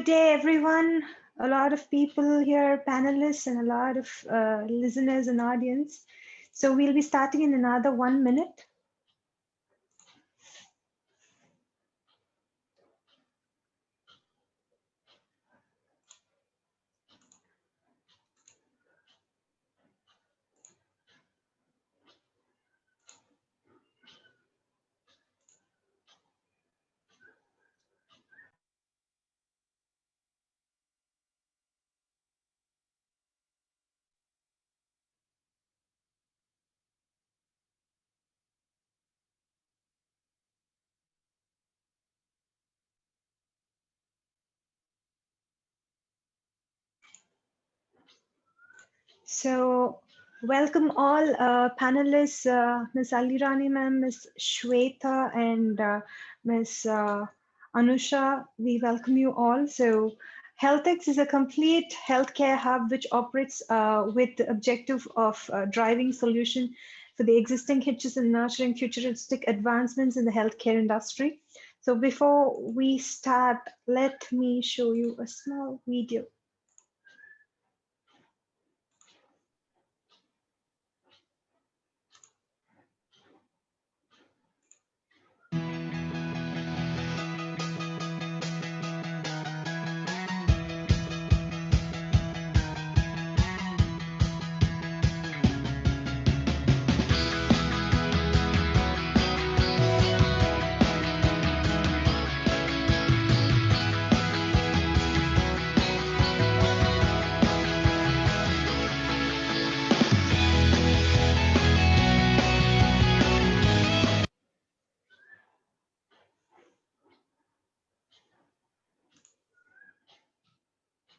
day, everyone. A lot of people here, panelists, and a lot of listeners and audience. So we'll be starting in another 1 minute. So welcome all panelists, Ms. Alirani ma'am, Ms. Shweta, and Ms. Anusha. We welcome you all. So HealthX is a complete healthcare hub which operates with the objective of driving solution for the existing hitches and nurturing futuristic advancements in the healthcare industry. So before we start, let me show you a small video.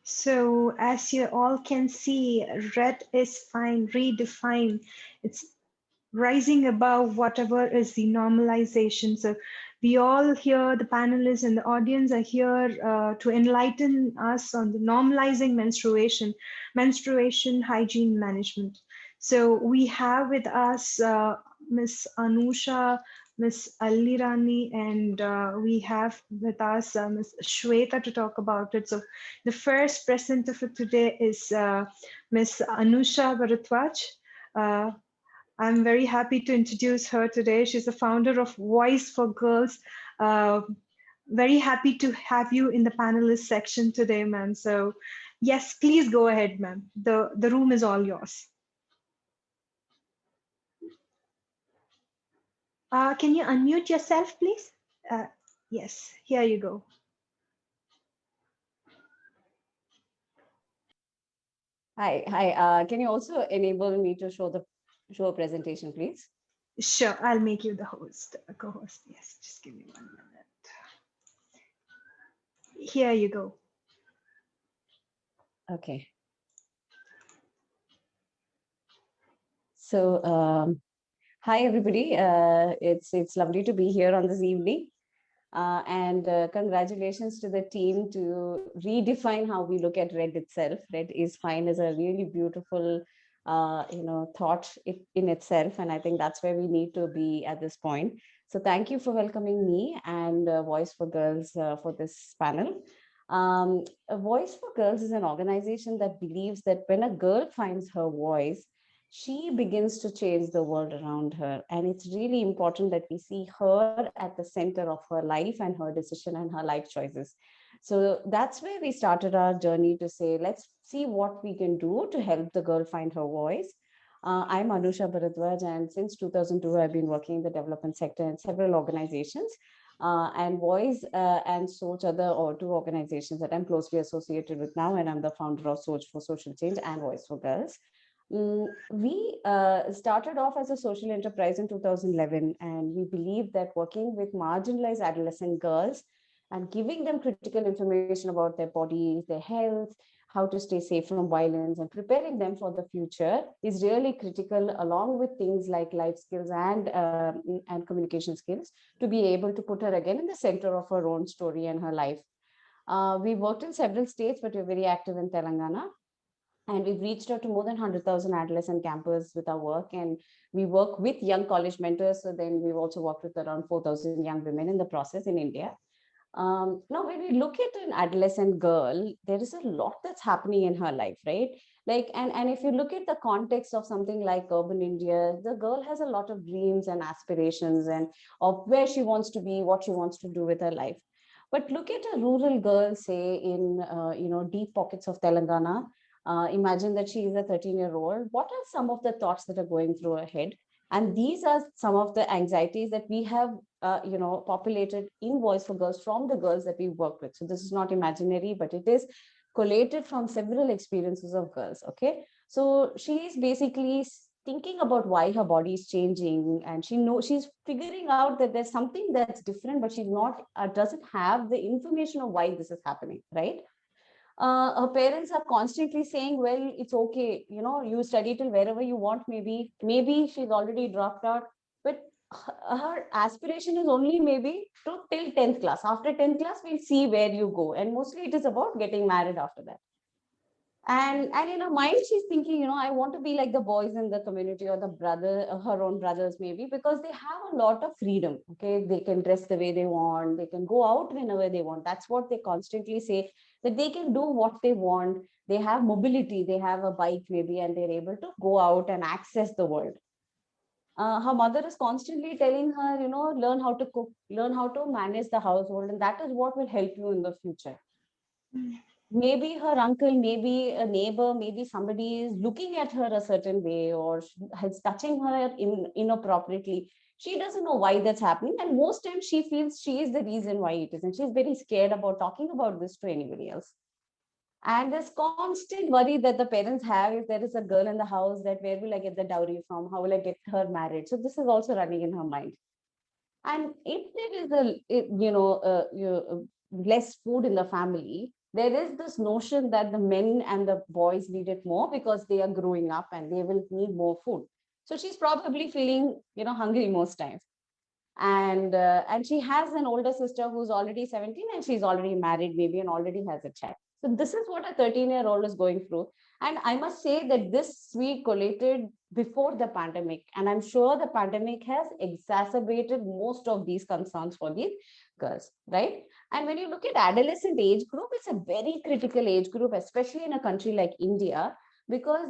So as you all can see, red is fine, redefine. It's rising above whatever is the normalization. So we all here, the panelists and the audience are here to enlighten us on the normalizing menstruation hygiene management. So we have with us Ms. Anusha, Ms. Alirani, and we have with us Ms. Shweta to talk about it. So the first presenter for today is Ms. Anusha Bharadwaj. I'm very happy to introduce her today. She's the founder of Voice for Girls. Very happy to have you in the panelist section today, ma'am. So yes, please go ahead, ma'am. The room is all yours. Can you unmute yourself, please? Yes, here you go. Hi. Can you also enable me to show a presentation, please? Sure, I'll make you the co-host. Yes, just give me 1 minute. Here you go. Okay. So, hi everybody. It's lovely to be here on this evening, and congratulations to the team to redefine how we look at red itself. Red is fine is a really beautiful, thought in itself, and I think that's where we need to be at this point. So, thank you for welcoming me and Voice for Girls for this panel. Voice for Girls is an organization that believes that when a girl finds her voice, she begins to change the world around her. And it's really important that we see her at the center of her life and her decision and her life choices. So that's where we started our journey to say, let's see what we can do to help the girl find her voice. I'm Anusha Bharadwaj, and since 2002, I've been working in the development sector in several organizations. And Voice and Soch are the two organizations that I'm closely associated with now, and I'm the founder of Soch for Social Change and Voice for Girls. We started off as a social enterprise in 2011, and we believe that working with marginalized adolescent girls and giving them critical information about their bodies, their health, how to stay safe from violence, and preparing them for the future is really critical, along with things like life skills and communication skills, to be able to put her again in the center of her own story and her life. We worked in several states, but we're very active in Telangana. And we've reached out to more than 100,000 adolescent campers with our work. And we work with young college mentors. So then we've also worked with around 4,000 young women in the process in India. Now, when we look at an adolescent girl, there is a lot that's happening in her life, right? Like, and if you look at the context of something like urban India, the girl has a lot of dreams and aspirations and of where she wants to be, what she wants to do with her life. But look at a rural girl, say in deep pockets of Telangana. Imagine that she is a 13-year-old. What are some of the thoughts that are going through her head? And these are some of the anxieties that we have populated in Voice for Girls from the girls that we work with. So this is not imaginary, but it is collated from several experiences of girls. Okay, so she is basically thinking about why her body is changing, and she's figuring out that there's something that's different, but she's not doesn't have the information of why this is happening, right? Her parents are constantly saying, well, it's okay, you study till wherever you want. Maybe she's already dropped out, but her aspiration is only maybe to till 10th class. After 10th class, we'll see where you go, and mostly it is about getting married after that. And in her mind, she's thinking, I want to be like the boys in the community, or the her own brothers, maybe, because they have a lot of freedom. Okay, they can dress the way they want, they can go out whenever they want. That's what they constantly say, that they can do what they want. They have mobility, they have a bike maybe, and they're able to go out and access the world. Her mother is constantly telling her, learn how to cook, learn how to manage the household, and that is what will help you in the future. Maybe her uncle, maybe a neighbor, maybe somebody is looking at her a certain way, or is touching her inappropriately. She doesn't know why that's happening, and most times she feels she is the reason why it is, and she's very scared about talking about this to anybody else. And this constant worry that the parents have, if there is a girl in the house, that where will I get the dowry from, how will I get her married? So this is also running in her mind. And if there is less food in the family, there is this notion that the men and the boys need it more because they are growing up and they will need more food. So she's probably feeling, hungry most times. And she has an older sister who's already 17, and she's already married maybe and already has a child. So this is what a 13-year-old is going through. And I must say that this we collated before the pandemic, and I'm sure the pandemic has exacerbated most of these concerns for these girls, right? And when you look at adolescent age group, it's a very critical age group, especially in a country like India, because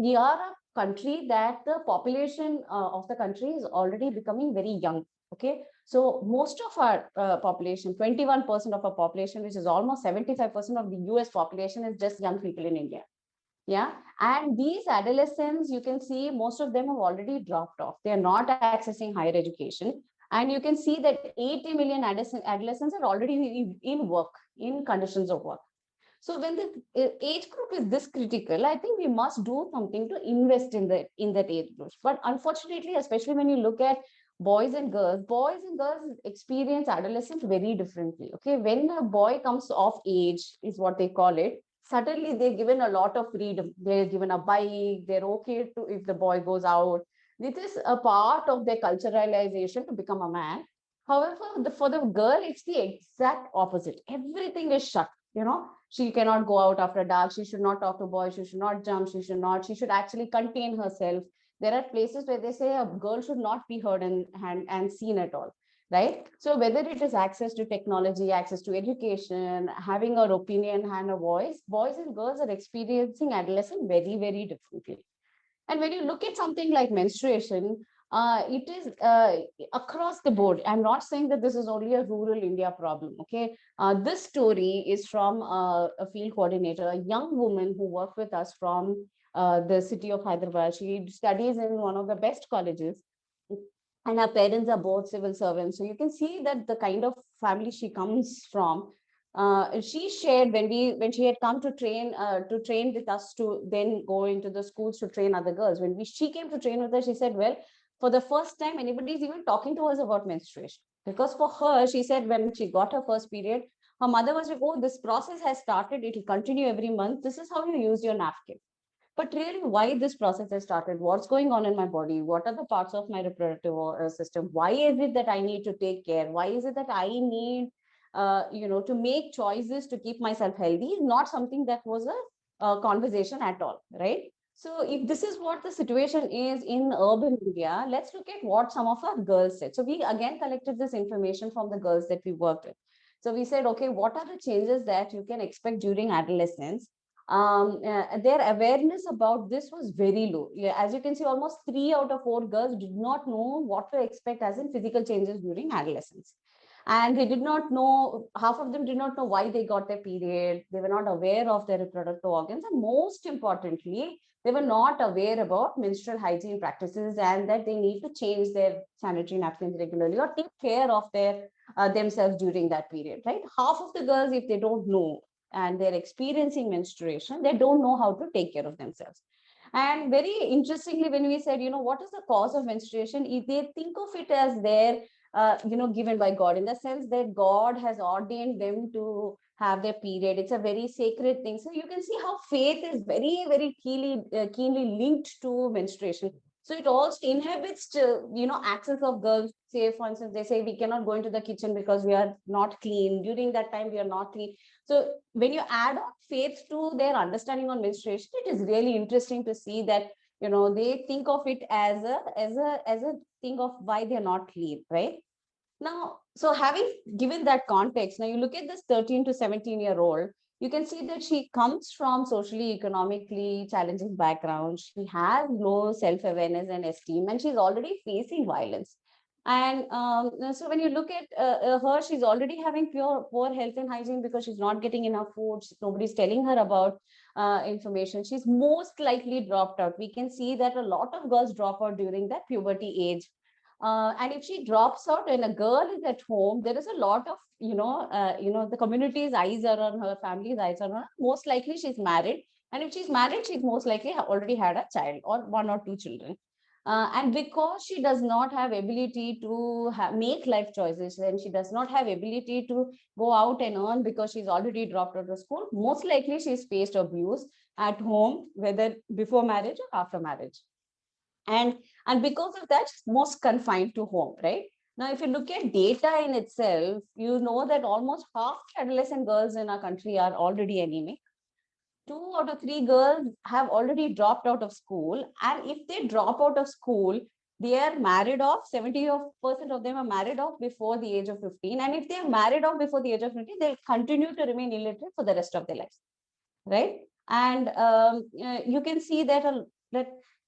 we are a country that the population of the country is already becoming very young. Okay, so most of our population, 21% of our population, which is almost 75% of the US population, is just young people in India. Yeah, and these adolescents, you can see most of them have already dropped off. They are not accessing higher education. And you can see that 80 million adolescents are already in work, in conditions of work. So when the age group is this critical, I think we must do something to invest in that age group. But unfortunately, especially when you look at boys and girls experience adolescence very differently. Okay, when a boy comes of age, is what they call it, suddenly they're given a lot of freedom. They're given a bike. They're okay to, if the boy goes out. This is a part of their culturalization to become a man. However, for the girl, it's the exact opposite. Everything is shut. She cannot go out after dark. She should not talk to boys. She should not jump. She should actually contain herself. There are places where they say a girl should not be heard and seen at all, right? So whether it is access to technology, access to education, having her opinion and a voice, boys and girls are experiencing adolescence very, very differently. And when you look at something like menstruation, it is across the board. I'm not saying that this is only a rural India problem. Okay, this story is from a field coordinator, a young woman who worked with us from the city of Hyderabad. She studies in one of the best colleges, and her parents are both civil servants. So you can see that the kind of family she comes from. She shared when she had come to train with us to then go into the schools to train other girls. She came to train with us, she said, well, for the first time anybody is even talking to us about menstruation, because for her, she said, when she got her first period, her mother was like, oh, this process has started, it will continue every month, this is how you use your napkin. But really, why this process has started, what's going on in my body, what are the parts of my reproductive system, why is it that I need to take care, why is it that I need to make choices to keep myself healthy, is not something that was a conversation at all, right? So if this is what the situation is in urban India, let's look at what some of our girls said. So we again collected this information from the girls that we worked with. So we said, okay, what are the changes that you can expect during adolescence? Their awareness about this was very low. Yeah, as you can see, almost 3 out of 4 girls did not know what to expect as in physical changes during adolescence. And they did not know, half of them did not know why they got their period. They were not aware of their reproductive organs. And most importantly, they were not aware about menstrual hygiene practices and that they need to change their sanitary napkins regularly or take care of their themselves during that period, right? Half of the girls, if they don't know and they're experiencing menstruation, they don't know how to take care of themselves. And very interestingly, when we said, what is the cause of menstruation, if they think of it as their, given by God, in the sense that God has ordained them to have their period. It's a very sacred thing. So you can see how faith is very, very keenly linked to menstruation. So it also inhibits, access of girls. Say, for instance, they say we cannot go into the kitchen because we are not clean. During that time, we are not clean. So when you add on faith to their understanding on menstruation, it is really interesting to see that they think of it as a thing of why they're not clean, right? Now, so having given that context, now you look at this 13 to 17-year-old, you can see that she comes from socially, economically challenging background. She has low self-awareness and esteem, and she's already facing violence. And so when you look at her, she's already having poor health and hygiene because she's not getting enough food. Nobody's telling her about information. She's most likely dropped out. We can see that a lot of girls drop out during that puberty age. And if she drops out and a girl is at home, there is a lot of, the community's eyes are on her, family's eyes are on her. Most likely she's married. And if she's married, she's most likely already had a child or 1 or 2 children. And because she does not have ability to make life choices, and she does not have ability to go out and earn because she's already dropped out of school, most likely she's faced abuse at home, whether before marriage or after marriage. And because of that, it's most confined to home, right? Now, if you look at data in itself, you know that almost half adolescent girls in our country are already anemic. 2 out of 3 girls have already dropped out of school. And if they drop out of school, they are married off. 70% of them are married off before the age of 15. And if they are married off before the age of 15, they'll continue to remain illiterate for the rest of their lives, right? And you can see that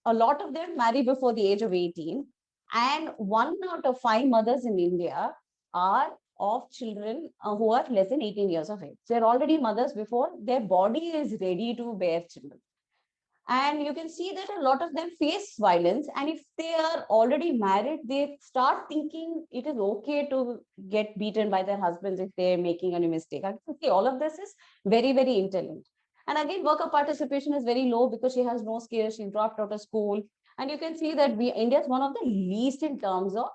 a lot of them marry before the age of 18. And 1 out of 5 mothers in India are of children who are less than 18 years of age. They're already mothers before their body is ready to bear children. And you can see that a lot of them face violence. And if they are already married, they start thinking it is okay to get beaten by their husbands if they're making any mistake. I can see all of this is very, very interlinked. And again, worker participation is very low because she has no skills. She dropped out of school. And you can see that India is one of the least in terms of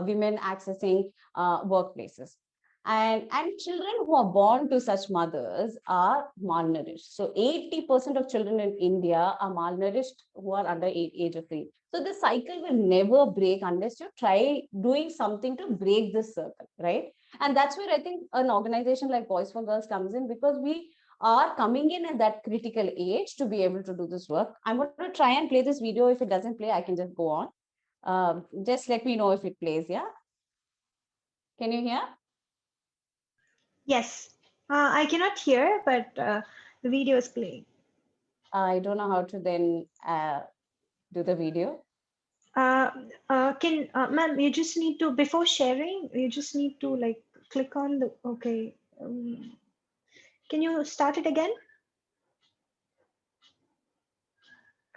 women accessing workplaces. And children who are born to such mothers are malnourished. So 80% of children in India are malnourished who are under age of 3. So the cycle will never break unless you try doing something to break this circle, right? And that's where I think an organization like Boys for Girls comes in, because we are coming in at that critical age to be able to do this work. I'm going to try and play this video. If it doesn't play, I can just go on. Just let me know if it plays, yeah? Can you hear? Yes, I cannot hear, but the video is playing. I don't know how to then do the video. Ma'am, you just need to, before sharing, you just need to like click on the, okay. Can you start it again?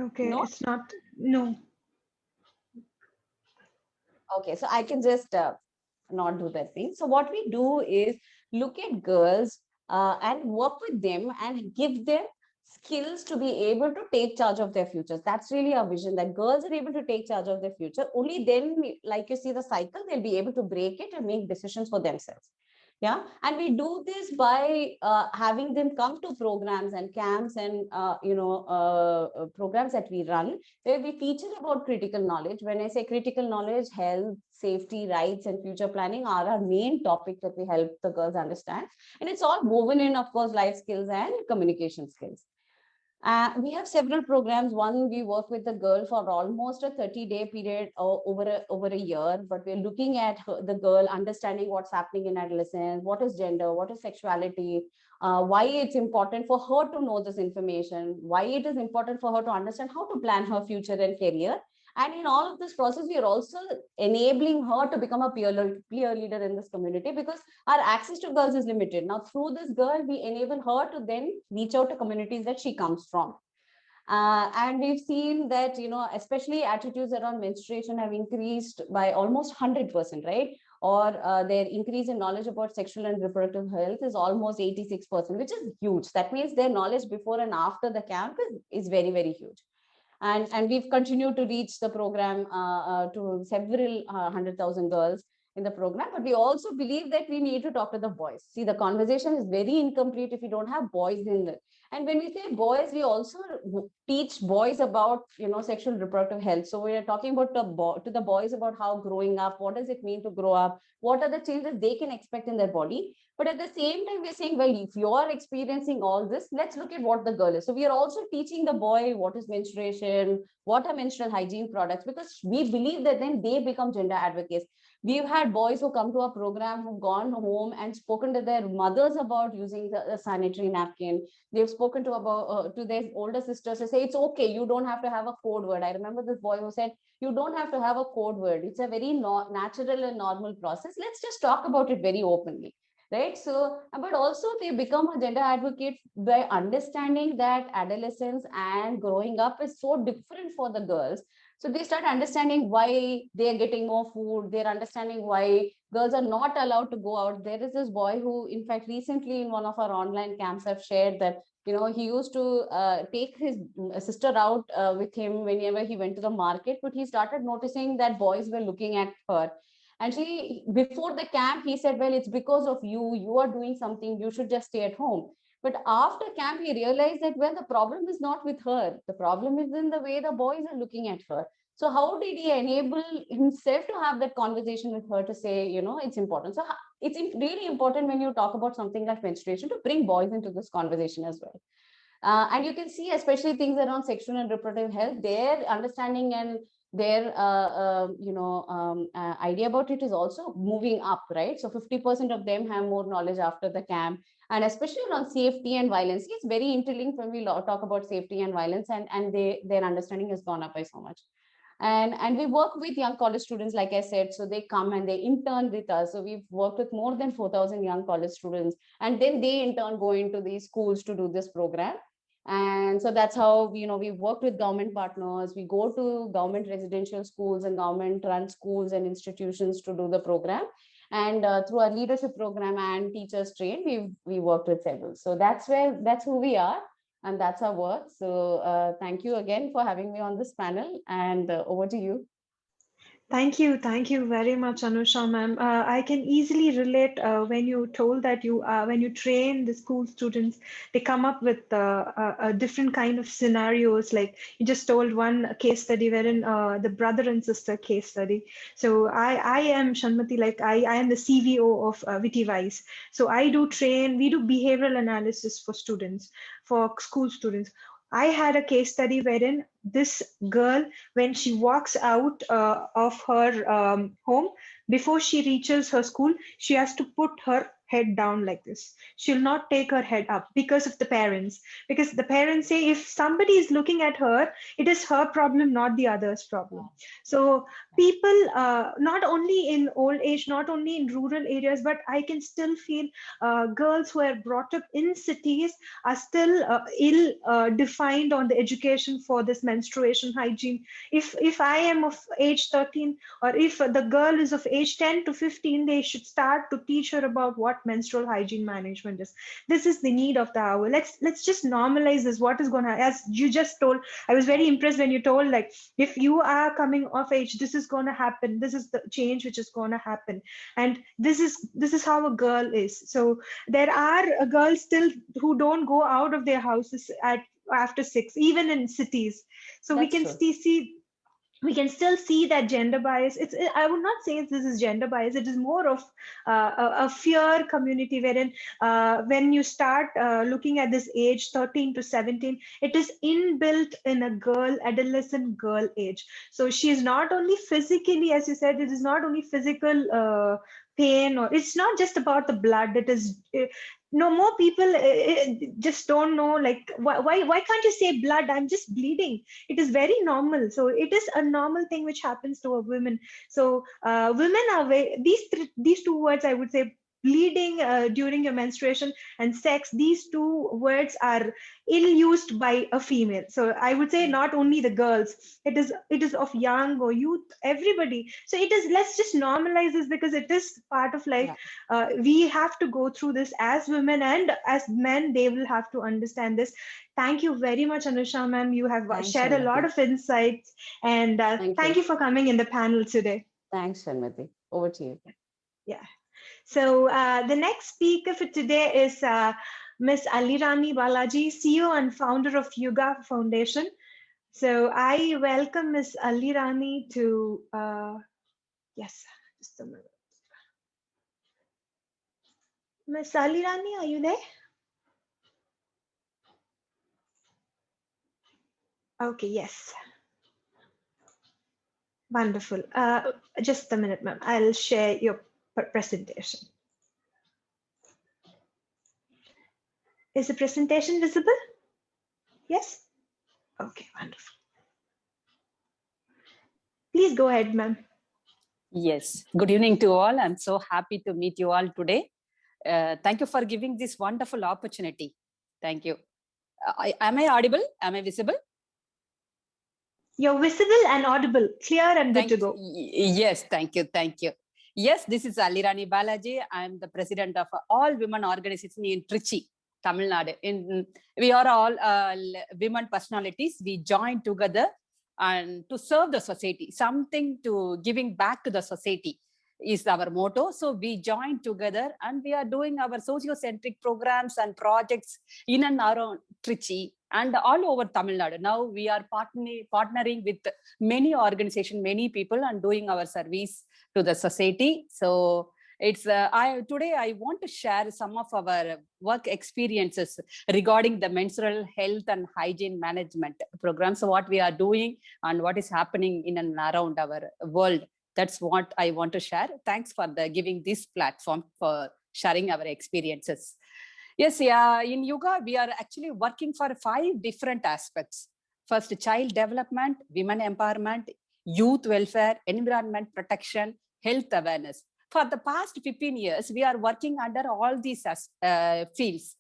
Okay, No? it's not, no. Okay, so I can just not do that thing. So what we do is look at girls and work with them and give them skills to be able to take charge of their futures. That's really our vision, that girls are able to take charge of their future. Only then, like you see the cycle, they'll be able to break it and make decisions for themselves. Yeah, and we do this by having them come to programs and camps and programs that we run, where we teach them about critical knowledge. When I say critical knowledge, health, safety, rights, and future planning are our main topic that we help the girls understand. And it's all woven in, of course, life skills and communication skills. We have several programs. One, we work with the girl for almost a 30-day period over a year, but we're looking at the girl, understanding what's happening in adolescence, what is gender, what is sexuality, why it's important for her to know this information, why it is important for her to understand how to plan her future and career. And in all of this process, we are also enabling her to become a peer leader in this community, because our access to girls is limited. Now, through this girl, we enable her to then reach out to communities that she comes from. And we've seen that, especially attitudes around menstruation have increased by almost 100%, right? Or their increase in knowledge about sexual and reproductive health is almost 86%, which is huge. That means their knowledge before and after the camp is very, very huge. And we've continued to reach the program to several 100,000 girls in the program. But we also believe that we need to talk to the boys. See, the conversation is very incomplete if you don't have boys in it. And when we say boys, we also teach boys about, sexual reproductive health. So we are talking about to the boys about how growing up, what does it mean to grow up, what are the changes they can expect in their body. But at the same time, we're saying, well, if you're experiencing all this, let's look at what the girl is. So we are also teaching the boy what is menstruation, what are menstrual hygiene products, because we believe that then they become gender advocates. We've had boys who come to our program who've gone home and spoken to their mothers about using the sanitary napkin. They've spoken to their older sisters to say, it's okay, you don't have to have a code word. I remember this boy who said, you don't have to have a code word. It's a very natural and normal process. Let's just talk about it very openly. Right. So, but also they become a gender advocate by understanding that adolescence and growing up is so different for the girls. So they start understanding why they're getting more food. They're understanding why girls are not allowed to go out. There is this boy who, in fact, recently in one of our online camps have shared that, he used to take his sister out with him whenever he went to the market, but he started noticing that boys were looking at her. And before the camp, he said, well, it's because of you. You are doing something. You should just stay at home. But after camp, he realized that, well, the problem is not with her. The problem is in the way the boys are looking at her. So how did he enable himself to have that conversation with her to say, it's important. So it's really important when you talk about something like menstruation to bring boys into this conversation as well. And you can see, especially things around sexual and reproductive health, their understanding and their idea about it is also moving up, right? So 50% of them have more knowledge after the camp, and especially around safety and violence. It's very interlinked when we talk about safety and violence, and their understanding has gone up by so much. And we work with young college students, like I said, so they come and they intern with us. So we've worked with more than 4,000 young college students, and then they in turn go into these schools to do this program. And so that's how, we worked with government partners. We go to government residential schools and government run schools and institutions to do the program. And through our leadership program and teachers trained, we worked with several. So that's who we are. And that's our work. So thank you again for having me on this panel, and over to you. Thank you. Thank you very much, Anusha, ma'am. I can easily relate when you told that when you train the school students, they come up with a different kind of scenarios. Like you just told one case study wherein the brother and sister case study. So I am Shanmati, like I am the CVO of Vitivise. So we do behavioral analysis for students, for school students. I had a case study wherein this girl, when she walks out of her home, before she reaches her school, she has to put her head down like this. She'll not take her head up because of the parents. Because the parents say if somebody is looking at her, it is her problem, not the other's problem. So people, not only in old age, not only in rural areas, but I can still feel girls who are brought up in cities are still ill defined on the education for this menstruation hygiene. If I am of age 13, or if the girl is of age 10 to 15, they should start to teach her about what menstrual hygiene management is. This is the need of the hour. Let's just normalize this. What is going to, as you just told, I was very impressed when you told, like, if you are coming of age, this is going to happen. This is the change which is going to happen, and this is how a girl is. So there are girls still who don't go out of their houses after 6, even in cities. So we can see we can still see that gender bias. I would not say this is gender bias. It is more of a fear community, wherein when you start looking at this age 13 to 17, it is inbuilt in a girl, adolescent girl age. So she is not only physically, as you said, it is not only physical pain, or it's not just about the blood. It is no more people just don't know, like, why can't you say blood? I'm just bleeding. It is very normal. So it is a normal thing which happens to a woman. So women are these two words, I would say, bleeding during your menstruation and sex, these two words are ill used by a female. So I would say not only the girls, it is of young or youth, everybody. So it is, let's just normalize this, because it is part of life. We have to go through this as women, and as men they will have to understand this. Thank you very much, Anusha ma'am. You have Thanks, shared a lot Shanmati. of insights, and thank you for coming in the panel today. Thanks, Shanmati. Over to you. Yeah. So the next speaker for today is Ms. Alirani Balaji, CEO and founder of Yuga Foundation. So I welcome Ms. Alirani to, yes, just a minute. Ms. Alirani, are you there? Okay, yes. Wonderful. Just a minute, ma'am. I'll share your presentation. Is the presentation visible? Yes? Okay, wonderful. Please go ahead, ma'am. Yes. Good evening to all. I'm so happy to meet you all today. Thank you for giving this wonderful opportunity. Thank you. Am I audible? Am I visible? You're visible and audible, clear and good to go. Yes, thank you. Thank you. Yes, this is Alirani Balaji. I'm the president of all women organization in Trichy, Tamil Nadu. We are all women personalities. We join together and to serve the society, something to giving back to the society is our motto. So we join together and we are doing our socio-centric programs and projects in and around Trichy and all over Tamil Nadu. Now we are partnering with many organizations, many people, and doing our service to the society. So it's today I want to share some of our work experiences regarding the menstrual health and hygiene management programs. So what we are doing and what is happening in and around our world. That's what I want to share. Thanks for giving this platform for sharing our experiences. Yes, yeah, in Yuga, we are actually working for 5 different aspects. First, child development, women empowerment, youth welfare, environment protection, health awareness. For the past 15 years, we are working under all these fields.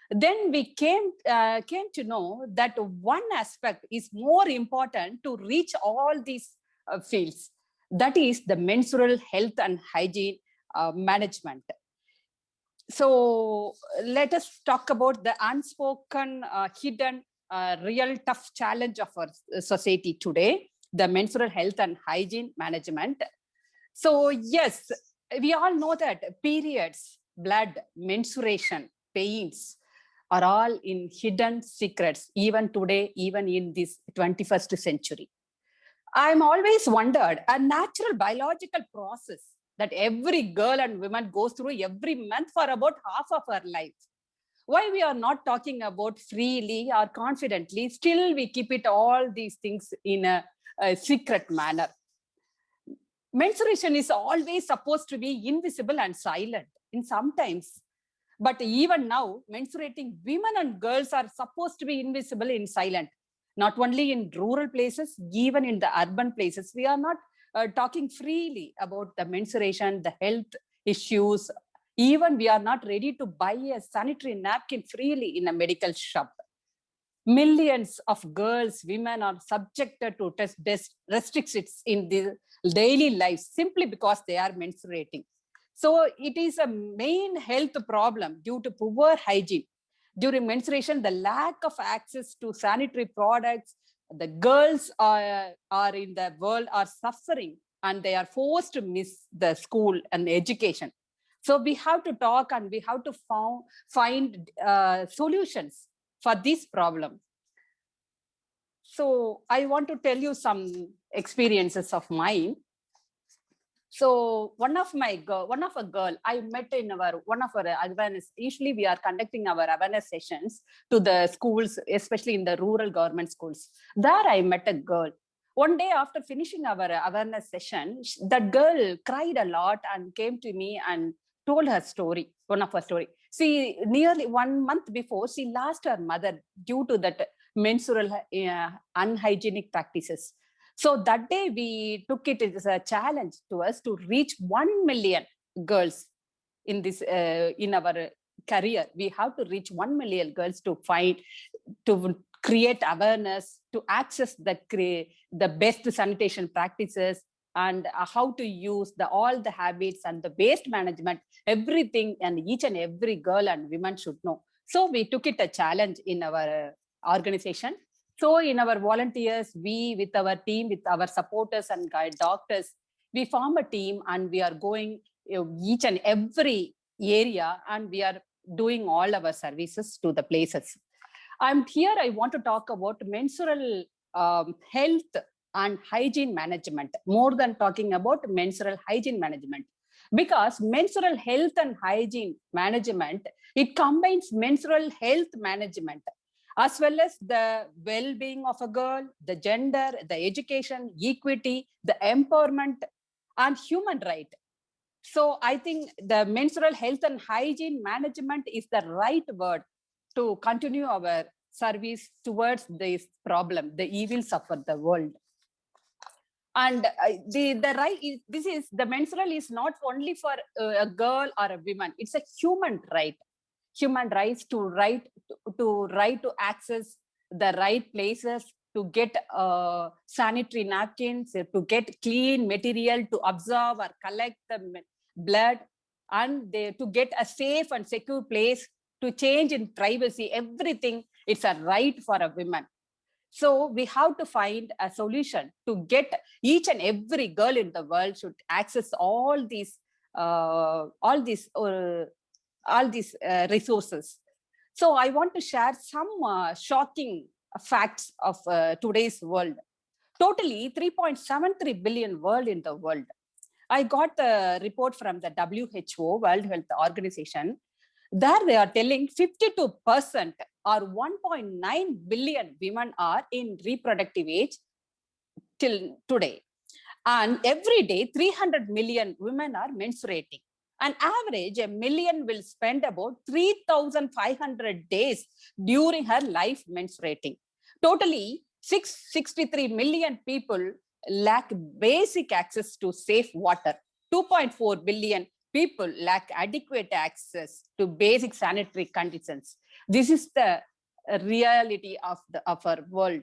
Then we came to know that one aspect is more important to reach all these fields. That is the menstrual health and hygiene management. So let us talk about the unspoken, hidden, real tough challenge of our society today, the menstrual health and hygiene management. So yes, we all know that periods, blood, menstruation, pains are all in hidden secrets, even today, even in this 21st century. I'm always wondered, a natural biological process that every girl and woman goes through every month for about half of her life. Why we are not talking about freely or confidently, still we keep it all these things in a secret manner. Menstruation is always supposed to be invisible and silent in sometimes. But even now, menstruating women and girls are supposed to be invisible and silent. Not only in rural places, even in the urban places, we are not talking freely about the menstruation, the health issues. Even we are not ready to buy a sanitary napkin freely in a medical shop. Millions of girls, women are subjected to restrictions in their daily lives simply because they are menstruating. So it is a main health problem due to poor hygiene. During menstruation, the lack of access to sanitary products, the girls are in the world are suffering and they are forced to miss the school and education. So we have to talk and we have to find solutions for this problem. So I want to tell you some experiences of mine. So one of a girl I met in one of our awareness. Usually we are conducting our awareness sessions to the schools, especially in the rural government schools. There I met a girl. One day after finishing our awareness session, that girl cried a lot and came to me and told her story, one of her story. See, nearly 1 month before, she lost her mother due to that menstrual unhygienic practices. So that day we took it as a challenge to us to reach 1 million girls in this in our career. We have to reach 1 million girls to create awareness, to access the best sanitation practices, and how to use all the habits and the waste management, everything, and each and every girl and woman should know. So we took it a challenge in our organization. So in our volunteers, we with our team, with our supporters and guide doctors, we form a team and we are going each and every area and we are doing all our services to the places. I'm here, I want to talk about menstrual health and hygiene management, more than talking about menstrual hygiene management. Because menstrual health and hygiene management, it combines menstrual health management as well as the well-being of a girl, the gender, the education, equity, the empowerment, and human right. So I think the menstrual health and hygiene management is the right word to continue our service towards this problem, the evils of the world. And the menstrual is not only for a girl or a woman, it's a human right. Human rights to access the right places, to get sanitary napkins, to get clean material, to absorb or collect the blood, and to get a safe and secure place to change in privacy. Everything, it's a right for a woman. So we have to find a solution to get each and every girl in the world should access all these resources. So I want to share some shocking facts of today's world. Totally 3.73 billion world in the world. I got a report from the WHO, World Health Organization. There they are telling 52% or 1.9 billion women are in reproductive age till today. And every day, 300 million women are menstruating. On average, a million will spend about 3,500 days during her life menstruating. Totally, 663 million people lack basic access to safe water. 2.4 billion people lack adequate access to basic sanitary conditions. This is the reality of our world.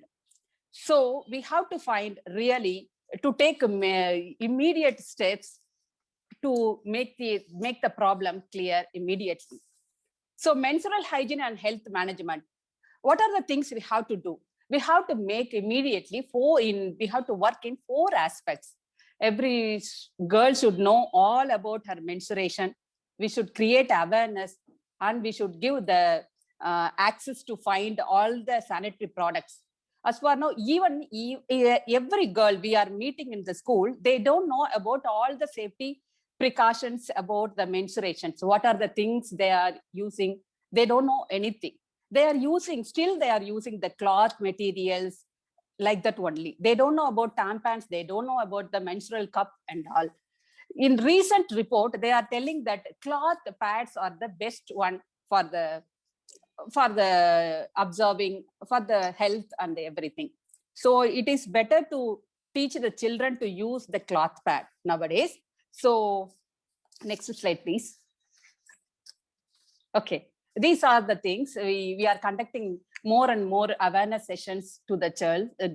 So we have to find really to take immediate steps to make the problem clear immediately. So menstrual hygiene and health management, what are the things we have to do? We have to make immediately we have to work in 4 aspects. Every girl should know all about her menstruation. We should create awareness and we should give the access to find all the sanitary products. As for now, even every girl we are meeting in the school, they don't know about all the safety precautions about the menstruation. So what are the things they are using? They don't know anything. They are using the cloth materials like that only. They don't know about tampons. They don't know about the menstrual cup and all. In recent report, they are telling that cloth pads are the best one for the observing, for the health and everything. So it is better to teach the children to use the cloth pad nowadays. So next slide, please. Okay, these are the things we are conducting more and more awareness sessions to the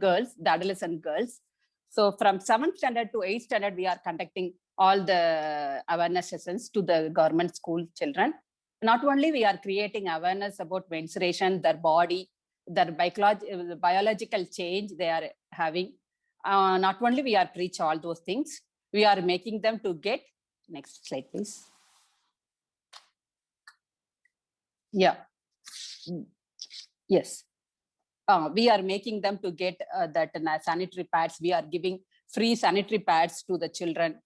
girls, the adolescent girls. So from 7th standard to 8th standard, we are conducting all the awareness sessions to the government school children. Not only we are creating awareness about menstruation, their body, their biological change they are having. Not only we are preach all those things, we are making them to get, next slide, please. Yeah. Yes. we are making them to get that sanitary pads. We are giving free sanitary pads to the children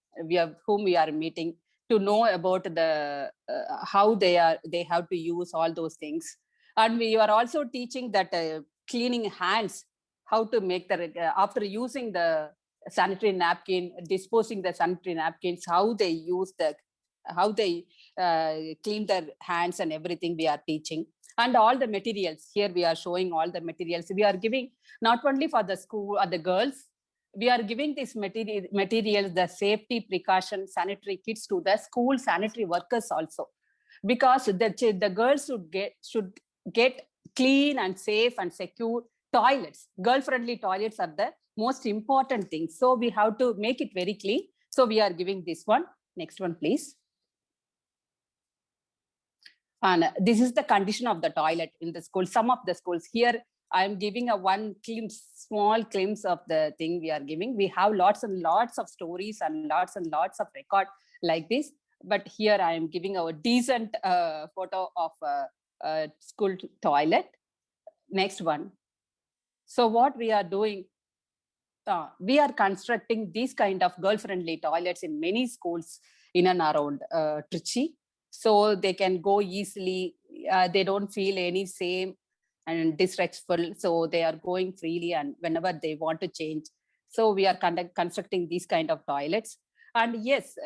whom we are meeting, to know about the how they have to use all those things. And we are also teaching that cleaning hands, how to make the after using the sanitary napkin, disposing the sanitary napkins, how they use how they clean their hands and everything we are teaching. And all the materials, here we are showing all the materials we are giving, not only for the school or the girls, we are giving these materials, the safety precaution sanitary kits to the school sanitary workers also, because the girls should get clean and safe and secure toilets. Girl friendly toilets are the most important thing, so we have to make it very clean. So we are giving this one. Next one, please. And this is the condition of the toilet in the school. Some of the schools, here I am giving a small glimpse of the thing we are giving. We have lots and lots of stories and lots of record like this, but here I am giving a decent photo of a school toilet. Next one. So what we are doing, we are constructing these kind of girl-friendly toilets in many schools in and around Trichy, so they can go easily. They don't feel any shame and disrespectful, so they are going freely and whenever they want to change. So we are constructing these kind of toilets. And yes,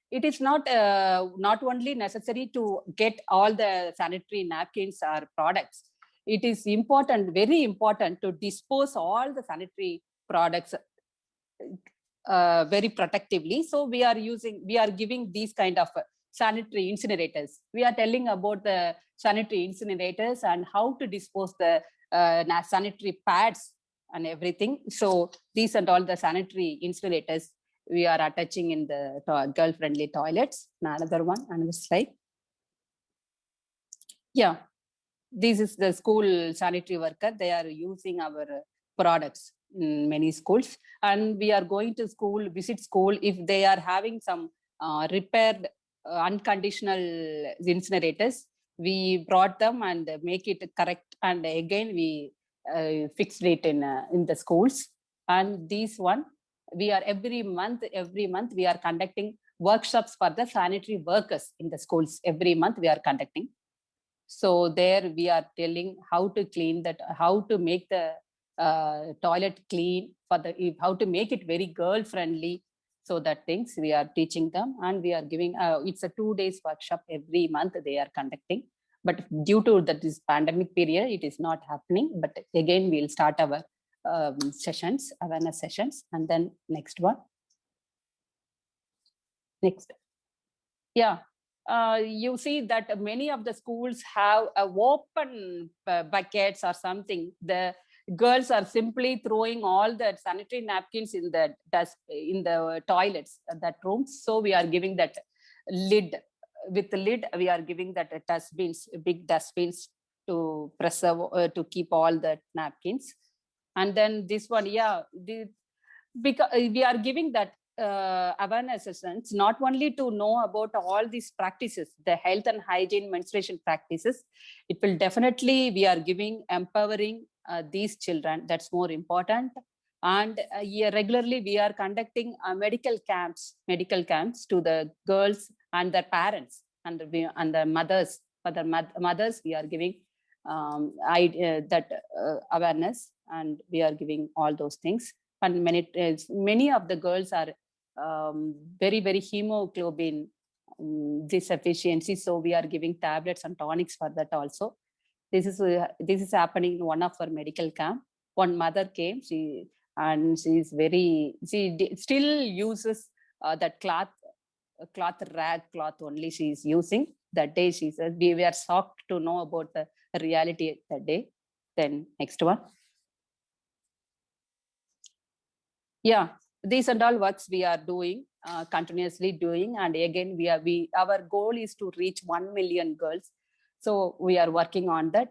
it is not only necessary to get all the sanitary napkins or products. It is important, very important, to dispose all the sanitary products very protectively. So we are giving these kind of sanitary incinerators. We are telling about the sanitary incinerators and how to dispose the sanitary pads and everything. So these and all the sanitary incinerators we are attaching in the girl-friendly toilets. Another slide. Yeah, this is the school sanitary worker. They are using our products in many schools, and we are going to visit school if they are having some repaired unconditional incinerators. We brought them and make it correct, and again we fixed it in the schools. And this one, we are every month we are conducting workshops for the sanitary workers in the schools. Every month we are conducting. So there we are telling how to clean that, how to make the toilet clean, how to make it very girl friendly. So that things we are teaching them, and we are giving it's a 2 days workshop every month they are conducting. But due to this pandemic period, it is not happening. But again, we'll start our sessions, awareness sessions. And then next one. Next. Yeah. You see that many of the schools have open buckets or something. The girls are simply throwing all the sanitary napkins in the toilets, that rooms. So we are giving that lid. With the lid, we are giving that dustbins, big dustbins, to preserve, to keep all the napkins. And then this one, yeah, because we are giving that awareness sessions, not only to know about all these practices, the health and hygiene menstruation practices. It will definitely, we are giving, empowering these children. That's more important. And regularly we are conducting medical camps to the girls and their parents and the mothers. For the mothers, we are giving that awareness, and we are giving all those things. And many of the girls are very, very hemoglobin deficiency. So we are giving tablets and tonics for that also. This is happening in one of our medical camp. One mother came, she still uses that cloth only she is using. That day she said, we were shocked to know about the reality that day. Then next one. Yeah, these and all works we are doing, continuously doing. And again, our goal is to reach 1 million girls. So we are working on that.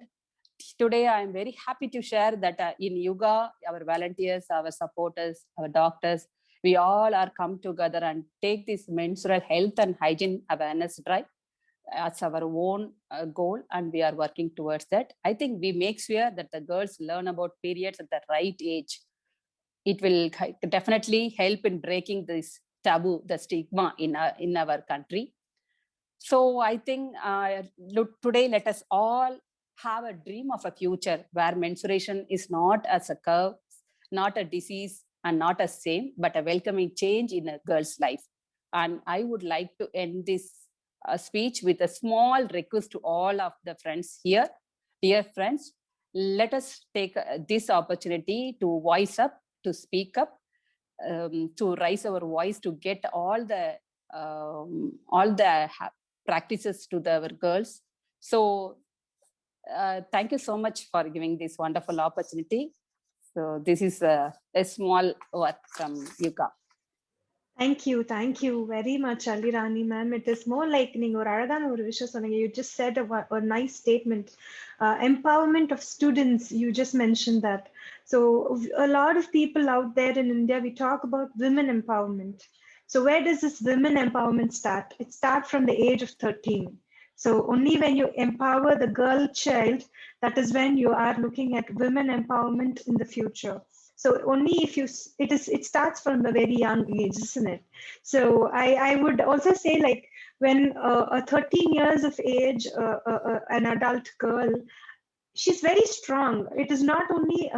Today, I am very happy to share that in Yuga, our volunteers, our supporters, our doctors, we all are come together and take this menstrual health and hygiene awareness drive. as our own goal, and we are working towards that. I think we make sure that the girls learn about periods at the right age. It will definitely help in breaking this taboo, the stigma in our country. So I think today let us all have a dream of a future where menstruation is not as a curve, not a disease, and not a shame, but a welcoming change in a girl's life. And I would like to end this speech with a small request to all of the friends here. Dear friends, let us take this opportunity to voice up, to speak up, to raise our voice, to get all the practices to our girls. So thank you so much for giving this wonderful opportunity. So this is a small word from Yuka. Thank you very much, Alirani ma'am. It is more like you just said a nice statement. Empowerment of students, you just mentioned that. So a lot of people out there in India, we talk about women empowerment. So where does this women empowerment start? It starts from the age of 13. So only when you empower the girl child, that is when you are looking at women empowerment in the future. So only if it starts from a very young age, isn't it? So I would also say, like, when a 13 years of age, an adult girl, she's very strong. It is not only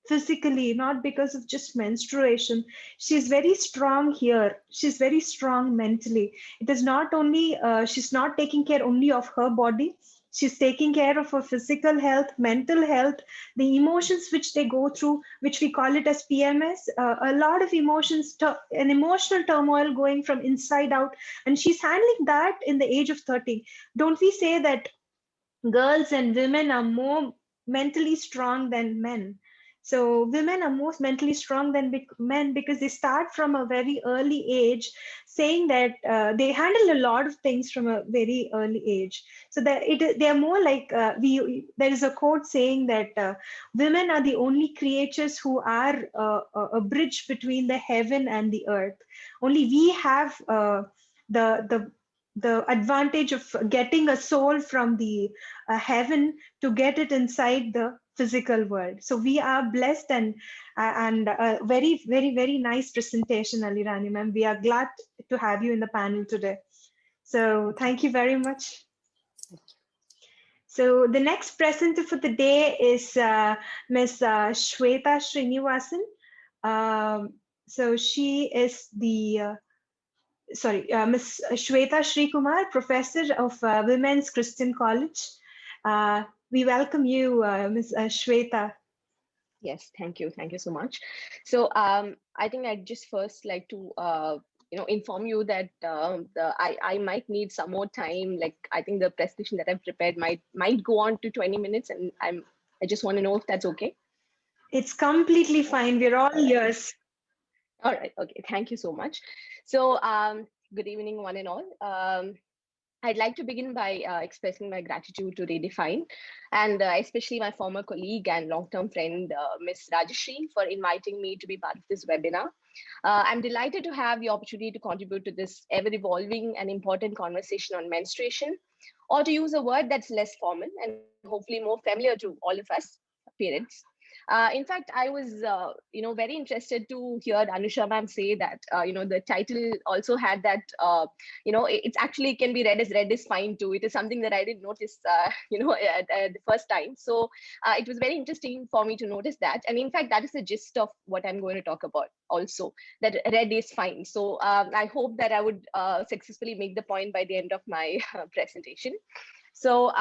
physically, not because of just menstruation. She's very strong here. She's very strong mentally. It is not only, she's not taking care only of her body. She's taking care of her physical health, mental health, the emotions which they go through, which we call it as PMS, a lot of emotions, an emotional turmoil going from inside out. And she's handling that in the age of 13. Don't we say that girls and women are more mentally strong than men? So women are most mentally strong than men because they start from a very early age, saying that they handle a lot of things from a very early age. So that they are more like there is a quote saying that women are the only creatures who are a bridge between the heaven and the earth. Only we have the advantage of getting a soul from the heaven to get it inside the physical world. So we are blessed, and a very, very, very nice presentation, Alirani ma'am. We are glad to have you in the panel today. So thank you very much. So the next presenter for the day is Ms. Shweta Srinivasan. So she is the Ms. Shweta Srikumar, Professor of Women's Christian College. We welcome you, Ms. Shweta. Yes, thank you. Thank you so much. So I think I'd just first like to inform you that I might need some more time. Like, I think the presentation that I've prepared might go on to 20 minutes, and I just want to know if that's okay. It's completely fine. We're all ears. All right. Okay. Thank you so much. So good evening, one and all. I'd like to begin by expressing my gratitude to Redefine, and especially my former colleague and long-term friend, Ms. Rajashri, for inviting me to be part of this webinar. I'm delighted to have the opportunity to contribute to this ever-evolving and important conversation on menstruation, or to use a word that's less formal and hopefully more familiar to all of us, parents. In fact, I was, very interested to hear Anusha ma'am say that, the title also had that, it's actually can be read as red is fine too. It is something that I didn't notice, at the first time. So it was very interesting for me to notice that. And in fact, that is the gist of what I'm going to talk about also, that red is fine. So I hope that I would successfully make the point by the end of my presentation. So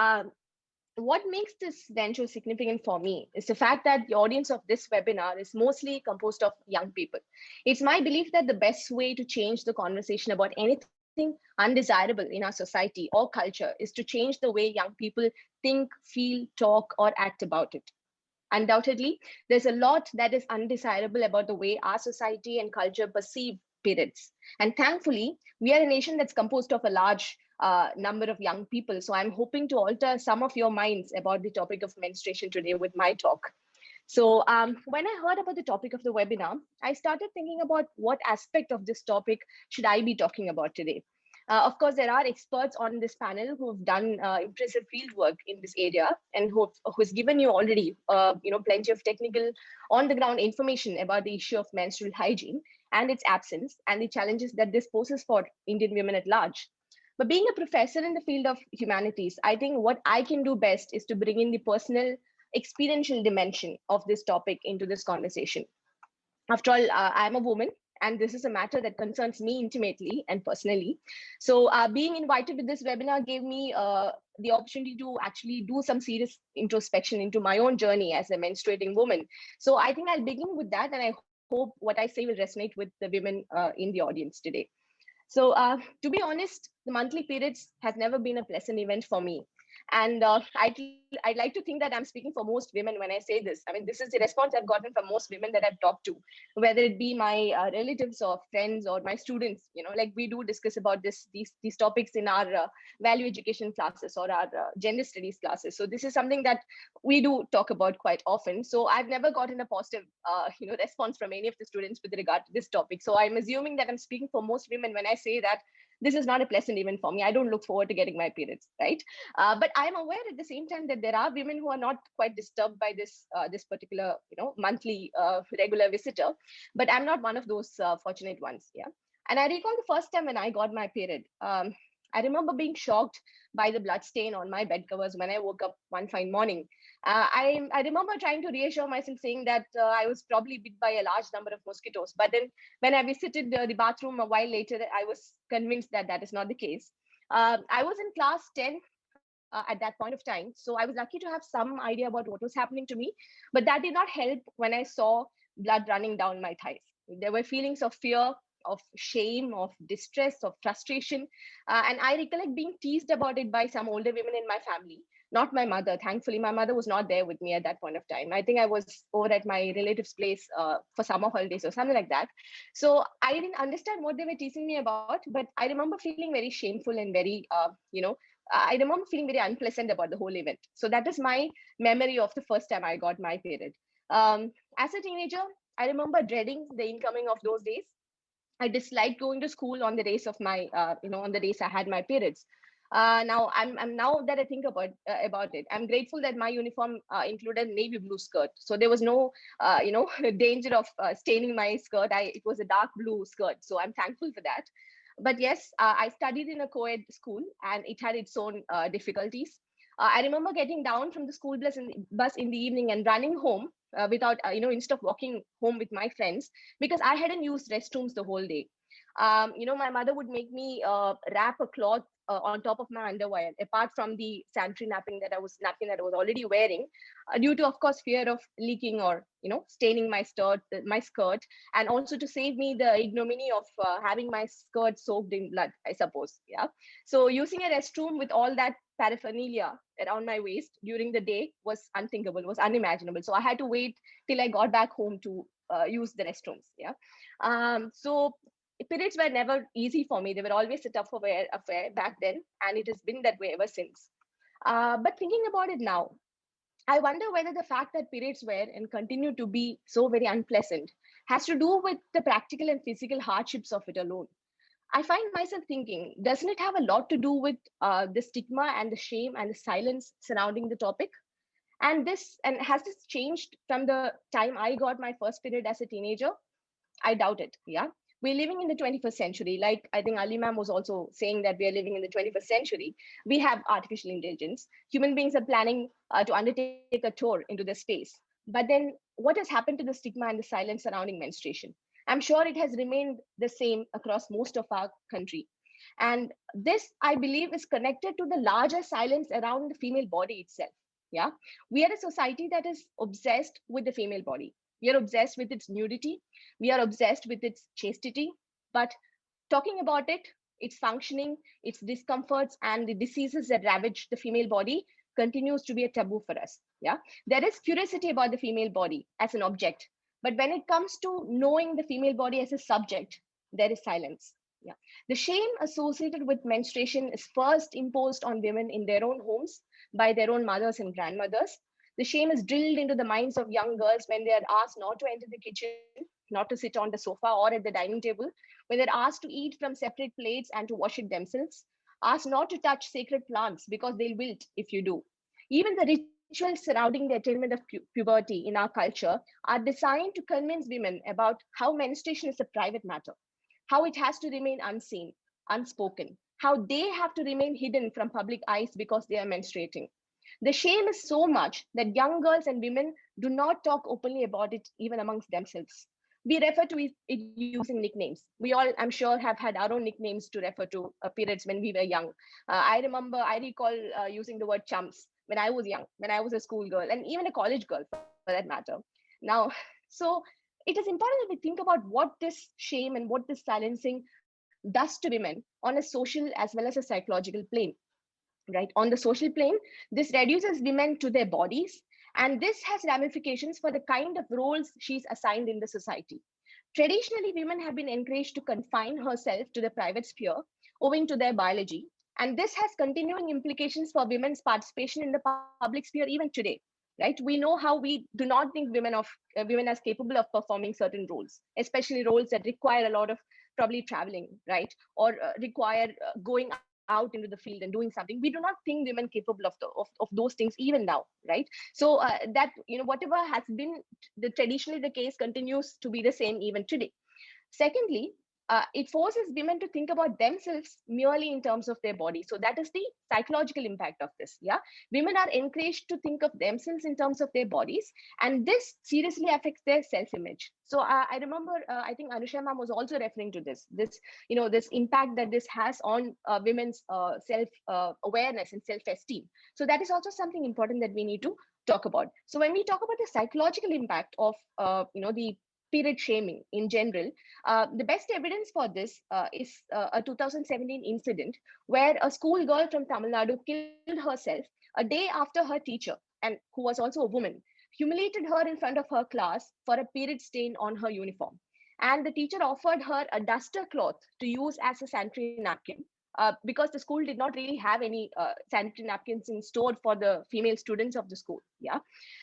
what makes this venture significant for me is the fact that the audience of this webinar is mostly composed of young people. It's my belief that the best way to change the conversation about anything undesirable in our society or culture is to change the way young people think, feel, talk, or act about it. Undoubtedly, there's a lot that is undesirable about the way our society and culture perceive periods. And thankfully, we are a nation that's composed of a large number of young people. So I'm hoping to alter some of your minds about the topic of menstruation today with my talk. So when I heard about the topic of the webinar, I started thinking about what aspect of this topic should I be talking about today. Of course, there are experts on this panel who've done impressive field work in this area and who's given you already, plenty of technical on-the-ground information about the issue of menstrual hygiene and its absence and the challenges that this poses for Indian women at large. But being a professor in the field of humanities, I think what I can do best is to bring in the personal, experiential dimension of this topic into this conversation. After all, I'm a woman, and this is a matter that concerns me intimately and personally. So being invited to this webinar gave me the opportunity to actually do some serious introspection into my own journey as a menstruating woman. So I think I'll begin with that, and I hope what I say will resonate with the women in the audience today. So to be honest, the monthly periods has never been a pleasant event for me. And I'd like to think that I'm speaking for most women when I say this. I mean, this is the response I've gotten from most women that I've talked to, whether it be my relatives or friends or my students. Like we do discuss about these topics in our value education classes or our gender studies classes. So this is something that we do talk about quite often. So I've never gotten a positive, response from any of the students with regard to this topic. So I'm assuming that I'm speaking for most women when I say that this is not a pleasant event for me. I don't look forward to getting my periods, right? But I'm aware at the same time that there are women who are not quite disturbed by this particular, monthly regular visitor. But I'm not one of those fortunate ones, yeah. And I recall the first time when I got my period. I remember being shocked by the blood stain on my bed covers when I woke up one fine morning. I remember trying to reassure myself, saying that I was probably bit by a large number of mosquitoes. But then when I visited the bathroom a while later, I was convinced that that is not the case. I was in class 10 at that point of time. So I was lucky to have some idea about what was happening to me. But that did not help when I saw blood running down my thighs. There were feelings of fear, of shame, of distress, of frustration. And I recollect being teased about it by some older women in my family, not my mother. Thankfully, my mother was not there with me at that point of time. I think I was over at my relative's place for summer holidays or something like that. So I didn't understand what they were teasing me about, but I remember feeling very shameful and very, I remember feeling very unpleasant about the whole event. So that is my memory of the first time I got my period. As a teenager, I remember dreading the incoming of those days. I disliked going to school on the days of my, on the days I had my periods. Now that I think about it, I'm grateful that my uniform included navy blue skirt, so there was no danger of staining my skirt. It was a dark blue skirt, so I'm thankful for that. But yes, I studied in a co-ed school, and it had its own difficulties. I remember getting down from the school bus in the evening and running home without, instead of walking home with my friends, because I hadn't used restrooms the whole day. My mother would make me wrap a cloth on top of my underwear, apart from the sanitary napkin that I was already wearing, due to, of course, fear of leaking or staining my skirt, and also to save me the ignominy of having my skirt soaked in blood, I suppose. Yeah. So using a restroom with all that paraphernalia around my waist during the day was unthinkable, was unimaginable. So I had to wait till I got back home to use the restrooms. Yeah. So periods were never easy for me. They were always a tough affair back then, and it has been that way ever since. But thinking about it now, I wonder whether the fact that periods were and continue to be so very unpleasant has to do with the practical and physical hardships of it alone. I find myself thinking, doesn't it have a lot to do with the stigma and the shame and the silence surrounding the topic? And has this changed from the time I got my first period as a teenager? I doubt it. Yeah. We're living in the 21st century. Like I think Ali ma'am was also saying that we are living in the 21st century. We have artificial intelligence. Human beings are planning to undertake a tour into the space. But then what has happened to the stigma and the silence surrounding menstruation? I'm sure it has remained the same across most of our country. And this, I believe, is connected to the larger silence around the female body itself. Yeah. We are a society that is obsessed with the female body. We are obsessed with its nudity. We are obsessed with its chastity. But talking about it, its functioning, its discomforts, and the diseases that ravage the female body continues to be a taboo for us. Yeah, there is curiosity about the female body as an object, but when it comes to knowing the female body as a subject, there is silence. Yeah, the shame associated with menstruation is first imposed on women in their own homes by their own mothers and grandmothers. The shame is drilled into the minds of young girls when they are asked not to enter the kitchen, not to sit on the sofa or at the dining table, when they're asked to eat from separate plates and to wash it themselves, asked not to touch sacred plants because they'll wilt if you do. Even the rituals surrounding the attainment of puberty in our culture are designed to convince women about how menstruation is a private matter, how it has to remain unseen, unspoken, how they have to remain hidden from public eyes because they are menstruating. The shame is so much that young girls and women do not talk openly about it even amongst themselves. We refer to it using nicknames. We all, I'm sure, have had our own nicknames to refer to periods when we were young. I recall using the word chumps when I was young, when I was a schoolgirl, and even a college girl for that matter. Now, so it is important that we think about what this shame and what this silencing does to women on a social as well as a psychological plane. Right, on the social plane, this reduces women to their bodies, and this has ramifications for the kind of roles she's assigned in the society. Traditionally, women have been encouraged to confine herself to the private sphere owing to their biology, and this has continuing implications for women's participation in the public sphere even today. Right, we know how we do not think women as capable of performing certain roles, especially roles that require a lot of probably traveling, right, or require going out into the field and doing something. We do not think women capable of those things even now, right? So that, whatever has been traditionally the case continues to be the same even today. Secondly, it forces women to think about themselves merely in terms of their body. So that is the psychological impact of this. Yeah, women are encouraged to think of themselves in terms of their bodies, and this seriously affects their self-image. So I remember, I think Anusha ma'am was also referring to this impact that this has on women's self-awareness and self-esteem. So that is also something important that we need to talk about. So when we talk about the psychological impact of the period shaming in general, the best evidence for this is a 2017 incident where a school girl from Tamil Nadu killed herself a day after her teacher, and who was also a woman, humiliated her in front of her class for a period stain on her uniform. And the teacher offered her a duster cloth to use as a sanitary napkin, because the school did not really have any sanitary napkins in store for the female students of the school. Yeah.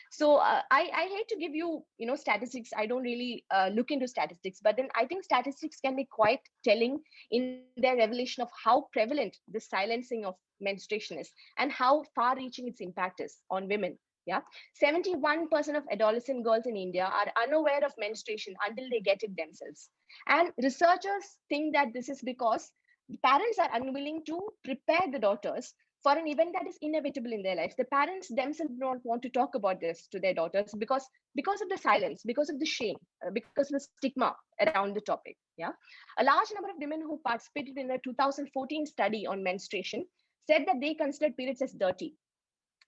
So I hate to give you, statistics. I don't really look into statistics, but then I think statistics can be quite telling in their revelation of how prevalent this silencing of menstruation is and how far reaching its impact is on women. Yeah. 71% of adolescent girls in India are unaware of menstruation until they get it themselves. And researchers think that this is because the parents are unwilling to prepare the daughters for an event that is inevitable in their lives. The parents themselves don't want to talk about this to their daughters because of the silence, because of the shame, because of the stigma around the topic. Yeah, a large number of women who participated in a 2014 study on menstruation said that they considered periods as dirty.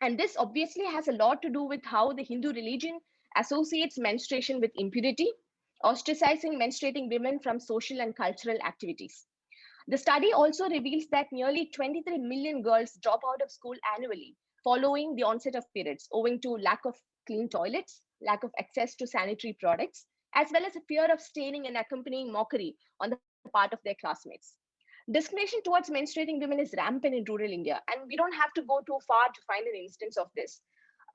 And this obviously has a lot to do with how the Hindu religion associates menstruation with impurity, ostracizing menstruating women from social and cultural activities. The study also reveals that nearly 23 million girls drop out of school annually following the onset of periods, owing to lack of clean toilets, lack of access to sanitary products, as well as a fear of staining and accompanying mockery on the part of their classmates. Discrimination towards menstruating women is rampant in rural India, and we don't have to go too far to find an instance of this.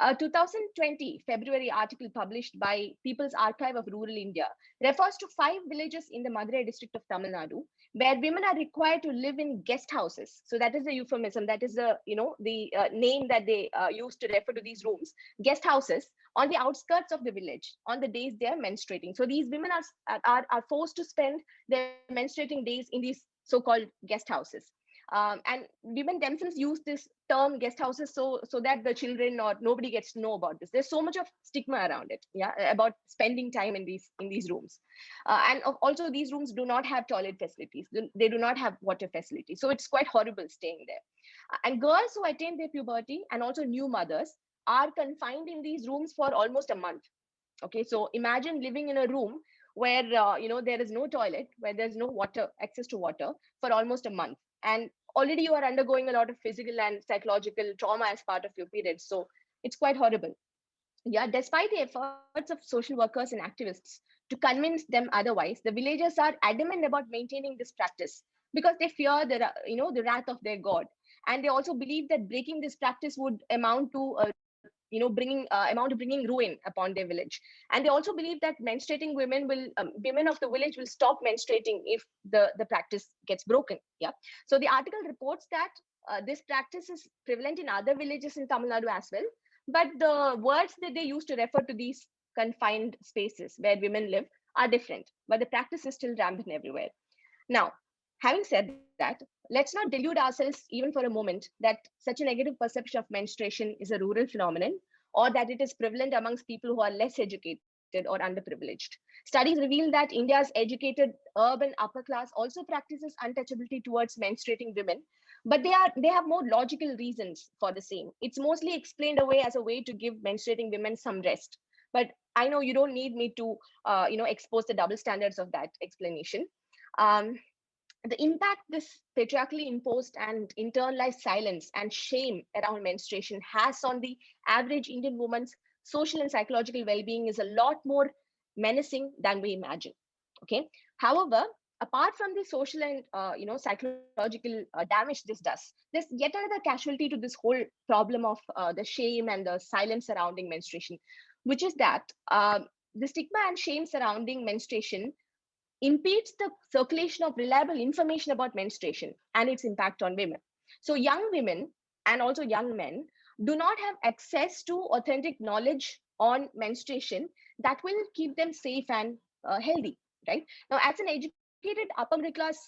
A 2020 February article published by People's Archive of Rural India refers to 5 villages in the Madurai district of Tamil Nadu where women are required to live in guest houses. So that is the euphemism, that is the name that they use to refer to these rooms, guest houses on the outskirts of the village on the days they are menstruating. So these women are forced to spend their menstruating days in these so-called guest houses. And women themselves use this term guest houses so that the children or nobody gets to know about this. There's so much of stigma around it, yeah, about spending time in these rooms. And also these rooms do not have toilet facilities. They do not have water facilities. So it's quite horrible staying there. And girls who attain their puberty and also new mothers are confined in these rooms for almost a month. Okay, so imagine living in a room where there is no toilet, where there's no access to water for almost a month, and already you are undergoing a lot of physical and psychological trauma as part of your period. So it's quite horrible. Yeah, despite the efforts of social workers and activists to convince them otherwise, the villagers are adamant about maintaining this practice because they fear the wrath of their god, and they also believe that breaking this practice would amount to amount to bringing ruin upon their village. And they also believe that menstruating women of the village will stop menstruating if the practice gets broken. Yeah. So the article reports that this practice is prevalent in other villages in Tamil Nadu as well, but the words that they use to refer to these confined spaces where women live are different, but the practice is still rampant everywhere. Now, having said that, let's not delude ourselves even for a moment that such a negative perception of menstruation is a rural phenomenon, or that it is prevalent amongst people who are less educated or underprivileged. Studies reveal that India's educated urban upper class also practices untouchability towards menstruating women, but they have more logical reasons for the same. It's mostly explained away as a way to give menstruating women some rest. But I know you don't need me to expose the double standards of that explanation. The impact this patriarchally imposed and internalized silence and shame around menstruation has on the average Indian woman's social and psychological well-being is a lot more menacing than we imagine. Okay. However, apart from the social and psychological damage this does, there's yet another casualty to this whole problem of the shame and the silence surrounding menstruation, which is that the stigma and shame surrounding menstruation impedes the circulation of reliable information about menstruation and its impact on women. So young women and also young men do not have access to authentic knowledge on menstruation that will keep them safe and healthy, right? Now, as an educated upper middle class,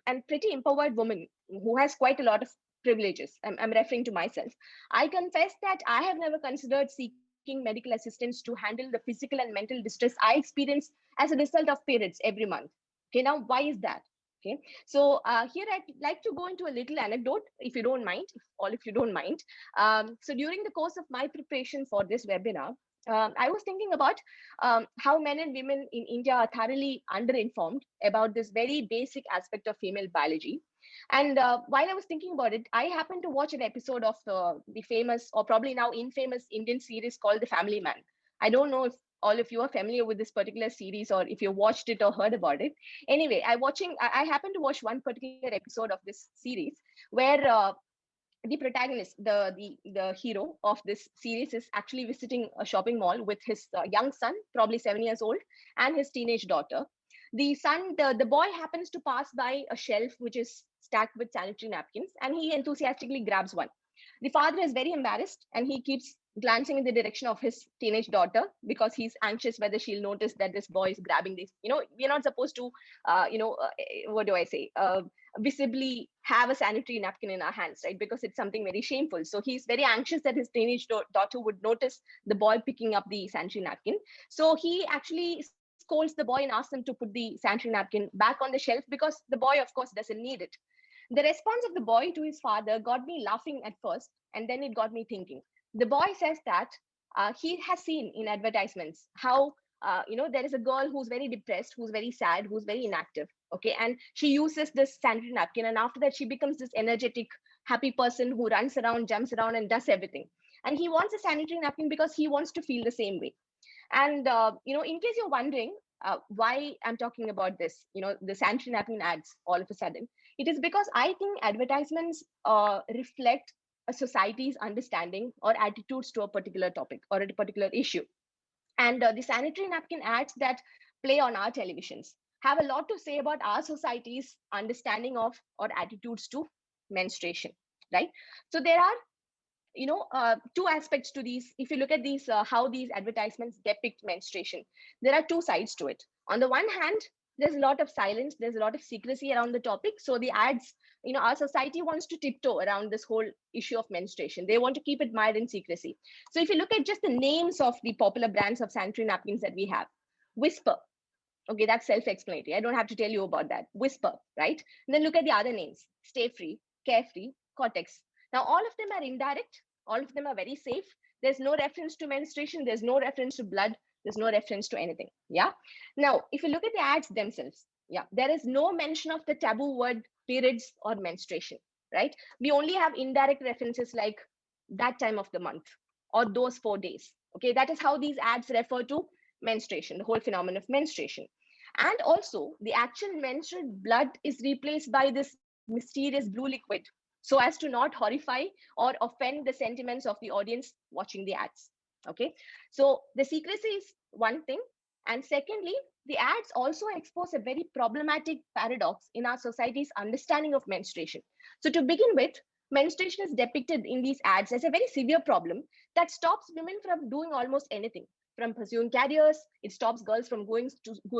and pretty empowered woman who has quite a lot of privileges, I'm referring to myself, I confess that I have never considered seeking medical assistance to handle the physical and mental distress I experience as a result of periods every month. Okay, now why is that? Okay, so here I'd like to go into a little anecdote, if you don't mind, if you don't mind. So during the course of my preparation for this webinar, I was thinking about how men and women in India are thoroughly underinformed about this very basic aspect of female biology. And while I was thinking about it, I happened to watch an episode of the famous, or probably now infamous, Indian series called The Family Man. I don't know if all of you are familiar with this particular series, or if you watched it or heard about it. Anyway, I happened to watch one particular episode of this series where the protagonist, the hero of this series, is actually visiting a shopping mall with his young son, probably 7 years old, and his teenage daughter. The boy happens to pass by a shelf which is stacked with sanitary napkins, and he enthusiastically grabs one. The father is very embarrassed, and he keeps glancing in the direction of his teenage daughter because he's anxious whether she'll notice that this boy is grabbing this. We're not supposed to, what do I say? Visibly have a sanitary napkin in our hands, right? Because it's something very shameful. So he's very anxious that his teenage daughter would notice the boy picking up the sanitary napkin. So he actually scolds the boy and asks him to put the sanitary napkin back on the shelf because the boy, of course, doesn't need it. The response of the boy to his father got me laughing at first, and then it got me thinking. The boy says that he has seen in advertisements how there is a girl who's very depressed, who's very sad, who's very inactive. Okay, and she uses this sanitary napkin, and after that she becomes this energetic, happy person who runs around, jumps around, and does everything. And he wants a sanitary napkin because he wants to feel the same way. And in case you're wondering why I'm talking about this, the sanitary napkin ads all of a sudden, it is because I think advertisements reflect a society's understanding or attitudes to a particular topic or a particular issue. And the sanitary napkin ads that play on our televisions have a lot to say about our society's understanding of or attitudes to menstruation, right? So there are two aspects to these. If you look at these, how these advertisements depict menstruation, there are two sides to it. On the one hand, there's a lot of silence, there's a lot of secrecy around the topic. So the ads, our society wants to tiptoe around this whole issue of menstruation. They want to keep it mired in secrecy. So if you look at just the names of the popular brands of sanitary napkins that we have, Whisper. Okay, that's self-explanatory. I don't have to tell you about that. Whisper, right? And then look at the other names: Stay Free, Carefree, Cortex. Now, all of them are indirect. All of them are very safe. There's no reference to menstruation. There's no reference to blood. There's no reference to anything. Yeah. Now, if you look at the ads themselves, yeah, there is no mention of the taboo word periods or menstruation, right? We only have indirect references like that time of the month or those 4 days. Okay, that is how these ads refer to menstruation, the whole phenomenon of menstruation. And also, the actual menstrual blood is replaced by this mysterious blue liquid so as to not horrify or offend the sentiments of the audience watching the ads. Okay, so the secrecy is one thing. And secondly, the ads also expose a very problematic paradox in our society's understanding of menstruation. So to begin with, menstruation is depicted in these ads as a very severe problem that stops women from doing almost anything, from pursuing careers. It stops girls from going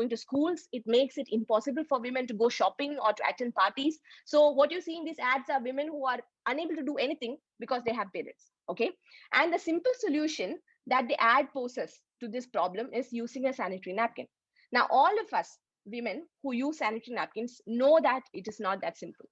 to schools. It makes it impossible for women to go shopping or to attend parties. So what you see in these ads are women who are unable to do anything because they have periods. Okay, and the simple solution that the ad poses to this problem is using a sanitary napkin. Now, all of us women who use sanitary napkins know that it is not that simple.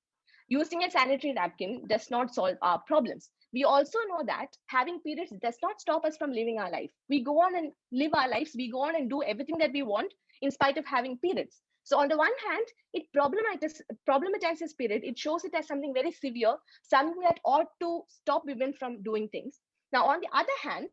Using a sanitary napkin does not solve our problems. We also know that having periods does not stop us from living our life. We go on and live our lives. We go on and do everything that we want in spite of having periods. So on the one hand, it problematizes period. It shows it as something very severe, something that ought to stop women from doing things. Now, on the other hand,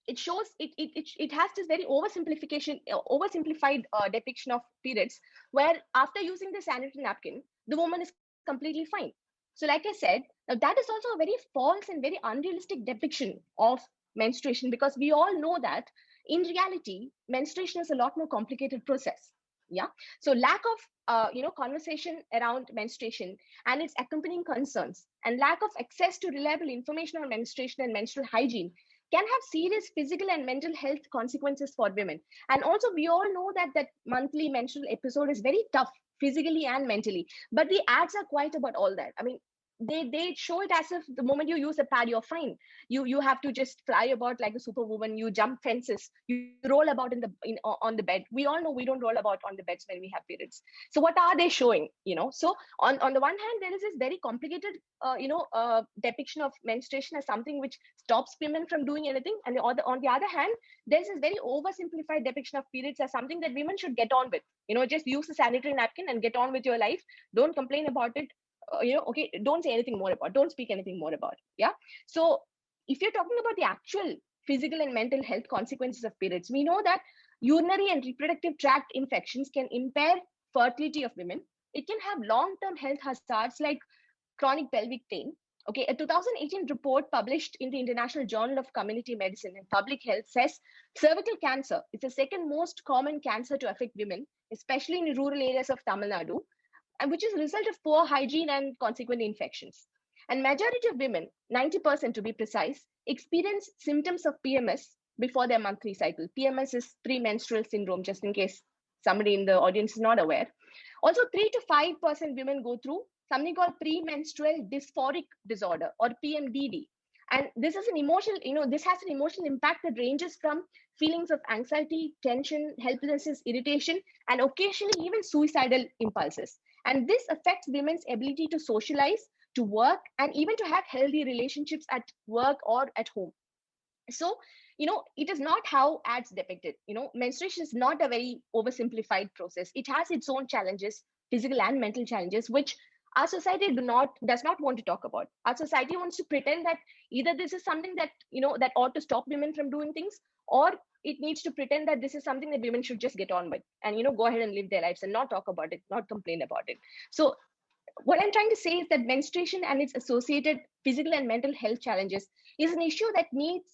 it shows it has this very oversimplified depiction of periods, where after using the sanitary napkin, the woman is completely fine. So like I said, that is also a very false and very unrealistic depiction of menstruation, because we all know that in reality, menstruation is a lot more complicated process. Yeah. So lack of conversation around menstruation and its accompanying concerns, and lack of access to reliable information on menstruation and menstrual hygiene can have serious physical and mental health consequences for women. And also, we all know that that monthly menstrual episode is very tough physically and mentally. But the ads are quite about all that. I mean, they show it as if the moment you use a pad, you're fine. You have to just fly about like a superwoman. You jump fences. You roll about on the bed. We all know we don't roll about on the beds when we have periods. So what are they showing? So on the one hand, there is this very complicated depiction of menstruation as something which stops women from doing anything, and on the other hand, there's this very oversimplified depiction of periods as something that women should get on with. Just use a sanitary napkin and get on with your life. Don't complain about it. Okay, don't say anything more about, don't speak anything more about. Yeah. So if you're talking about the actual physical and mental health consequences of periods, we know that urinary and reproductive tract infections can impair fertility of women. It can have long-term health hazards like chronic pelvic pain. Okay, a 2018 report published in the International Journal of Community Medicine and Public Health says cervical cancer is the second most common cancer to affect women, especially in rural areas of Tamil Nadu, and which is a result of poor hygiene and consequent infections. And majority of women, 90% to be precise, experience symptoms of PMS before their monthly cycle. PMS is premenstrual syndrome, just in case somebody in the audience is not aware. Also, 3 to 5% women go through something called premenstrual dysphoric disorder, or PMDD. And this is an emotional, this has an emotional impact that ranges from feelings of anxiety, tension, helplessness, irritation, and occasionally even suicidal impulses. And this affects women's ability to socialize, to work, and even to have healthy relationships at work or at home. So, it is not how ads depict it. Menstruation is not a very oversimplified process. It has its own challenges, physical and mental challenges, which our society does not want to talk about. Our society wants to pretend that either this is something that, that ought to stop women from doing things, or it needs to pretend that this is something that women should just get on with and, go ahead and live their lives and not talk about it, not complain about it. So what I'm trying to say is that menstruation and its associated physical and mental health challenges is an issue that needs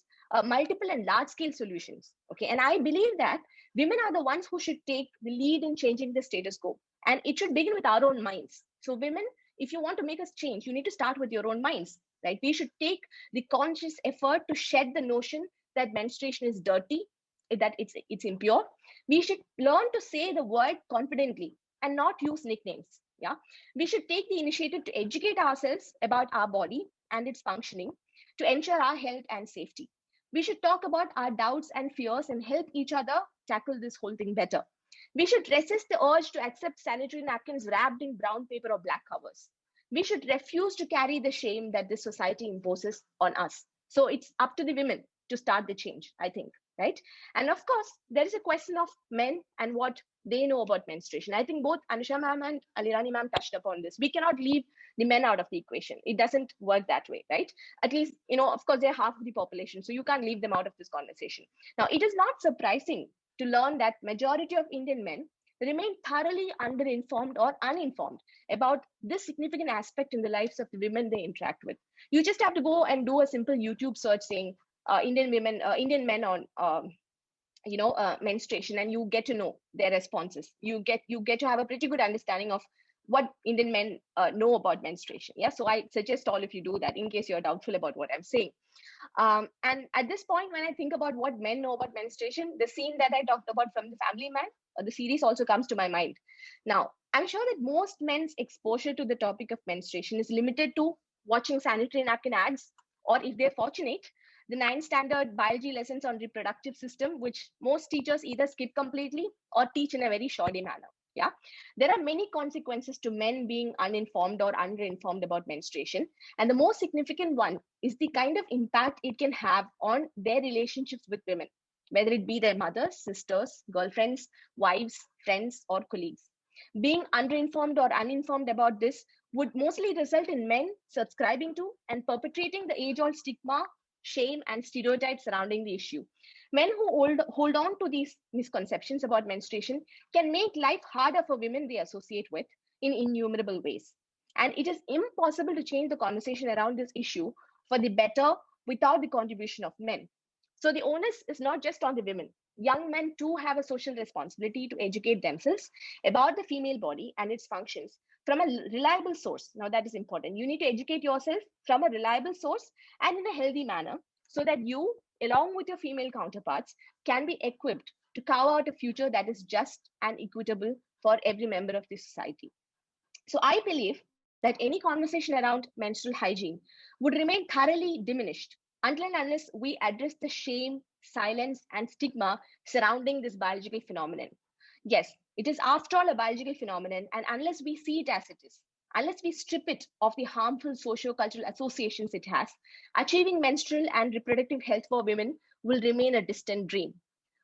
multiple and large scale solutions. Okay. And I believe that women are the ones who should take the lead in changing the status quo. And it should begin with our own minds. So women, if you want to make us change, you need to start with your own minds, right? We should take the conscious effort to shed the notion that menstruation is dirty, that it's impure. We should learn to say the word confidently and not use nicknames. Yeah. We should take the initiative to educate ourselves about our body and its functioning to ensure our health and safety. We should talk about our doubts and fears and help each other tackle this whole thing better. We should resist the urge to accept sanitary napkins wrapped in brown paper or black covers. We should refuse to carry the shame that this society imposes on us. So it's up to the women to start the change, I think, right? And of course, there is a question of men and what they know about menstruation. I think both Anusha ma'am and Alirani ma'am touched upon this. We cannot leave the men out of the equation. It doesn't work that way, right? At least, of course, they're half of the population, so you can't leave them out of this conversation. Now, it is not surprising to learn that majority of Indian men remain thoroughly underinformed or uninformed about this significant aspect in the lives of the women they interact with. You just have to go and do a simple YouTube search saying Indian men on menstruation, and you get to know their responses. You get to have a pretty good understanding of what Indian men know about menstruation. Yeah, so I suggest all of you do that in case you're doubtful about what I'm saying. And at this point, when I think about what men know about menstruation, the scene that I talked about from The Family Man, the series, also comes to my mind. Now, I'm sure that most men's exposure to the topic of menstruation is limited to watching sanitary napkin ads, or if they're fortunate, the 9 standard biology lessons on reproductive system, which most teachers either skip completely or teach in a very shoddy manner. Yeah, there are many consequences to men being uninformed or underinformed about menstruation, and the most significant one is the kind of impact it can have on their relationships with women, whether it be their mothers, sisters, girlfriends, wives, friends, or colleagues. Being underinformed or uninformed about this would mostly result in men subscribing to and perpetrating the age old stigma, shame, and stereotypes surrounding the issue. Men who hold on to these misconceptions about menstruation can make life harder for women they associate with in innumerable ways. And it is impossible to change the conversation around this issue for the better without the contribution of men. So the onus is not just on the women. Young men too have a social responsibility to educate themselves about the female body and its functions from a reliable source. Now, that is important. You need to educate yourself from a reliable source and in a healthy manner so that you, along with your female counterparts, can be equipped to carve out a future that is just and equitable for every member of the society. So I believe that any conversation around menstrual hygiene would remain thoroughly diminished until and unless we address the shame, silence, and stigma surrounding this biological phenomenon. Yes, it is after all a biological phenomenon, and unless we see it as it is, unless we strip it of the harmful socio-cultural associations it has, achieving menstrual and reproductive health for women will remain a distant dream.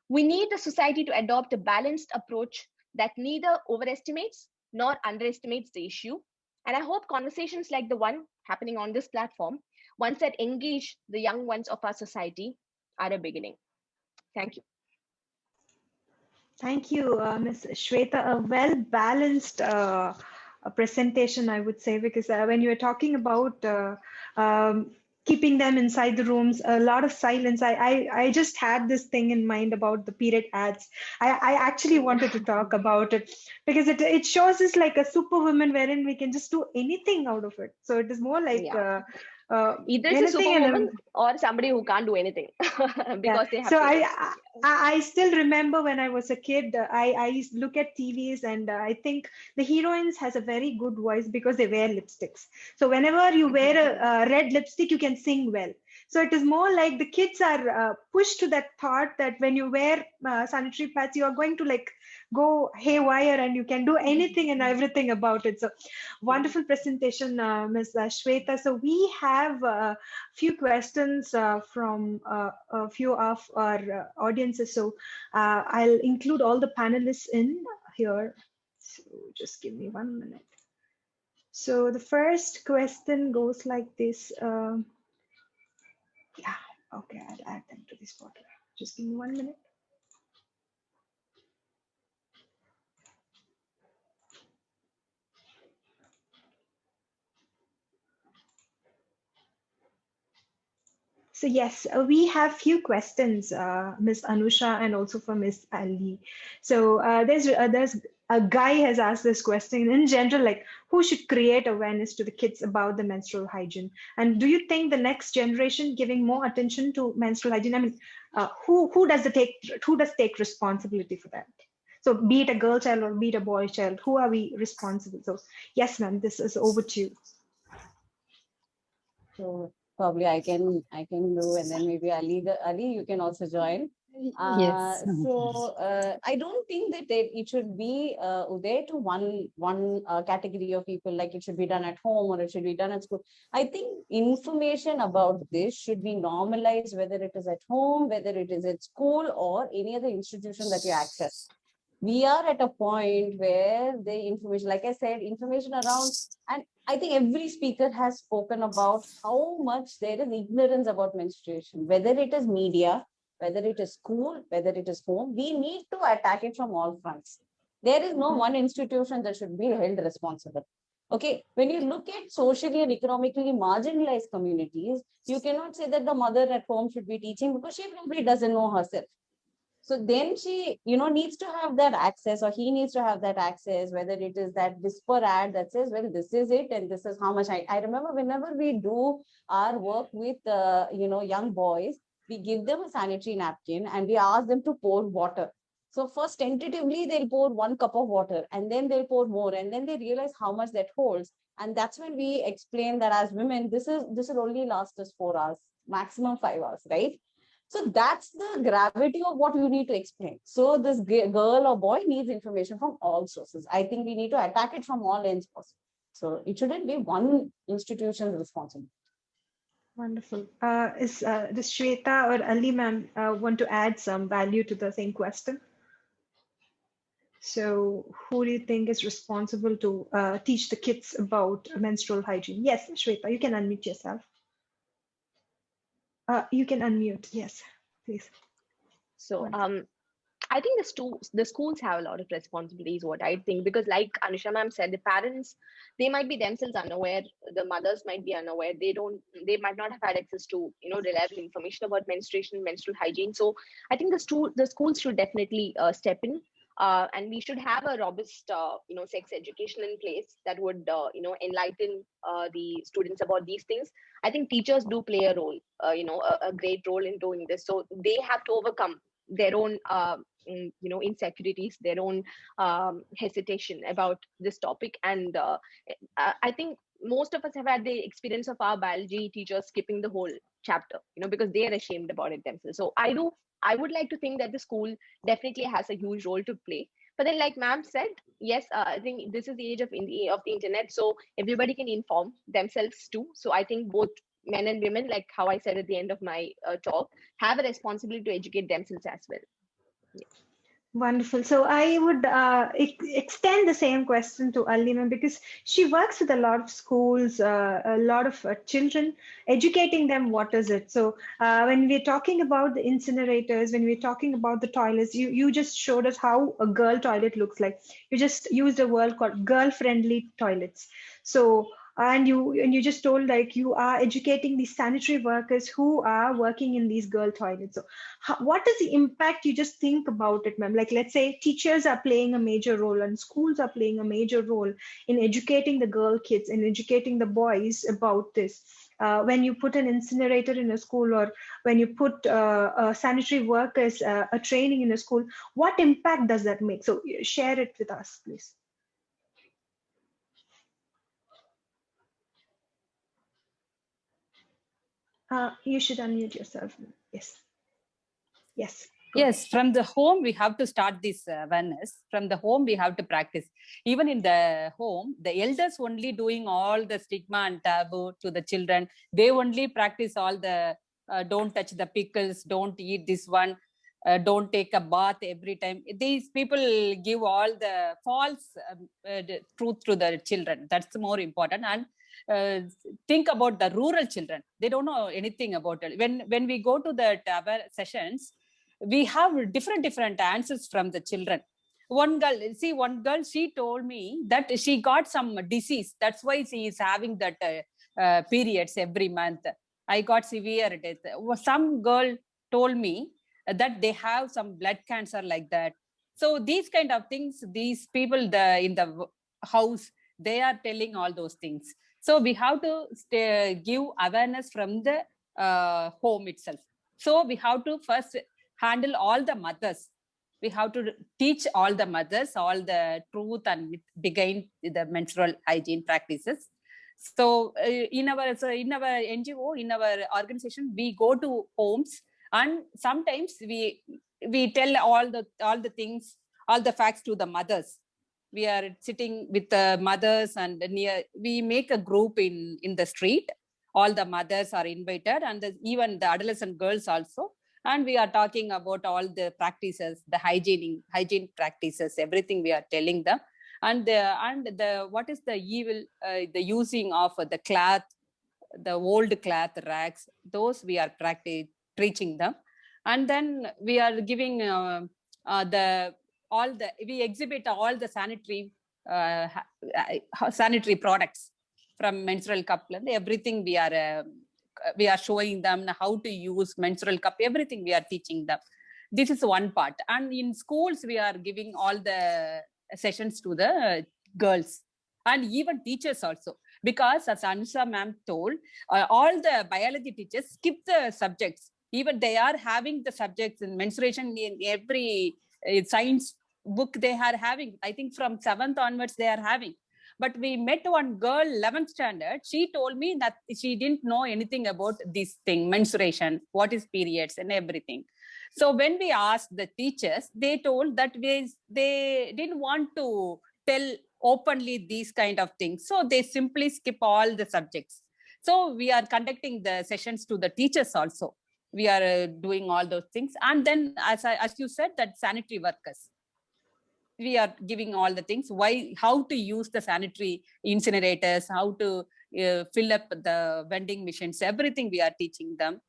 We need the society to adopt a balanced approach that neither overestimates nor underestimates the issue. And I hope conversations like the one happening on this platform, ones that engage the young ones of our society, are a beginning. Thank you. Thank you, Ms. Shweta. A well-balanced presentation, I would say, because when you were talking about keeping them inside the rooms, a lot of silence. I just had this thing in mind about the period ads. I actually wanted to talk about it because it shows us like a superwoman wherein we can just do anything out of it. So it is more like either it's a superwoman or somebody who can't do anything because they have. So I still remember when I was a kid, I used to look at TVs, and I think the heroines has a very good voice because they wear lipsticks. So whenever you wear a red lipstick, you can sing well. So it is more like the kids are pushed to that thought that when you wear sanitary pads, you are going to like go haywire and you can do anything and everything about it. So wonderful presentation, Ms. Shweta. So we have a few questions from a few of our audiences. So I'll include all the panelists in here. So just give me 1 minute. So the first question goes like this. Yeah, okay, I'll add them to this portal. Just give me 1 minute. So yes, we have few questions, Ms. Anusha, and also for Ms. Ali. So there's a guy has asked this question in general, like who should create awareness to the kids about the menstrual hygiene? And do you think the next generation giving more attention to menstrual hygiene? I mean, who does take responsibility for that? So be it a girl child or be it a boy child, who are we responsible? So yes, ma'am, this is over to you. So probably I can do, and then maybe Ali, you can also join. Yes. So I don't think that it should be there to one category of people, like it should be done at home or it should be done at school. I think information about this should be normalized, whether it is at home, whether it is at school or any other institution that you access. We are at a point where the information, like I said, information around, and I think every speaker has spoken about how much there is ignorance about menstruation, whether it is media, whether it is school, whether it is home. We need to attack it from all fronts. There is no one institution that should be held responsible. Okay, when you look at socially and economically marginalized communities, you cannot say that the mother at home should be teaching because she probably doesn't know herself. So then she, needs to have that access, or he needs to have that access, whether it is that whisper ad that says, well, this is it and this is how much. I remember whenever we do our work with, young boys, we give them a sanitary napkin and we ask them to pour water. So first, tentatively, they'll pour 1 cup of water and then they'll pour more, and then they realize how much that holds. And that's when we explain that as women, this will only last us 4 hours, maximum 5 hours, right? So that's the gravity of what you need to explain. So this girl or boy needs information from all sources. I think we need to attack it from all ends possible. So it shouldn't be one institution's responsibility. Wonderful. Does Shweta or Ali ma'am want to add some value to the same question? So who do you think is responsible to teach the kids about menstrual hygiene? Yes, Shweta, you can unmute yourself. You can unmute, yes, please. So I think the schools have a lot of responsibilities, what I think, because like Anusha ma'am said, the parents, they might be themselves unaware, the mothers might be unaware, they might not have had access to, reliable information about menstruation, menstrual hygiene. So I think the schools should definitely step in. And we should have a robust, sex education in place that would, enlighten the students about these things. I think teachers do play a role, a great role in doing this. So they have to overcome their own, insecurities, their own hesitation about this topic. And I think most of us have had the experience of our biology teachers skipping the whole chapter, because they are ashamed about it themselves. So I would like to think that the school definitely has a huge role to play. But then, like ma'am said, yes, I think this is the age of the internet, so everybody can inform themselves too. So I think both men and women, like how I said at the end of my talk, have a responsibility to educate themselves as well. Yeah. Wonderful. So I would extend the same question to Alima, because she works with a lot of schools, a lot of children, educating them what is it. So when we're talking about the incinerators, when we're talking about the toilets, you just showed us how a girl toilet looks like. You just used a word called girl-friendly toilets. So and you just told like you are educating these sanitary workers who are working in these girl toilets. So what is the impact? You just think about it, ma'am. Like, let's say teachers are playing a major role and schools are playing a major role in educating the girl kids and educating the boys about this. When you put an incinerator in a school, or when you put sanitary workers a training in a school, what impact does that make? So share it with us, please. You should unmute yourself. Yes. Yes. Yes, from the home, we have to start this awareness. From the home, we have to practice. Even in the home, the elders only doing all the stigma and taboo to the children. They only practice all the don't touch the pickles, don't eat this one, don't take a bath every time. These people give all the false truth to the children. That's more important. And think about the rural children. They don't know anything about it. When we go to the sessions, we have different answers from the children. One girl, she told me that she got some disease. That's why she is having that periods every month. I got severe death. Some girl told me that they have some blood cancer like that. So these kind of things, these people in the house, they are telling all those things. So we have to give awareness from the home itself. So we have to first handle all the mothers. We have to teach all the mothers all the truth and behind the menstrual hygiene practices. So in our NGO, in our organization, we go to homes, and sometimes we tell all the things, all the facts to the mothers. We are sitting with the mothers, and we make a group in the street. All the mothers are invited, and even the adolescent girls also. And we are talking about all the practices, the hygiene practices, everything we are telling them. And the what is the evil, the using of the cloth, the old cloth rags, those we are teaching them. And then we are giving we exhibit all the sanitary products from menstrual cup. Everything we are showing them how to use menstrual cup. Everything we are teaching them. This is one part. And in schools, we are giving all the sessions to the girls and even teachers also. Because as Anusha ma'am told, all the biology teachers skip the subjects. Even they are having the subjects in menstruation in every science book they are having. I think from 7th onwards they are having. But we met one girl, 11th standard. She told me that she didn't know anything about this thing, menstruation, what is periods and everything. So when we asked the teachers, they told that they didn't want to tell openly these kind of things. So they simply skip all the subjects. So we are conducting the sessions to the teachers also. We are doing all those things. And then as you said, that sanitary workers, we are giving all the things, how to use the sanitary incinerators, how to fill up the vending machines, everything we are teaching them.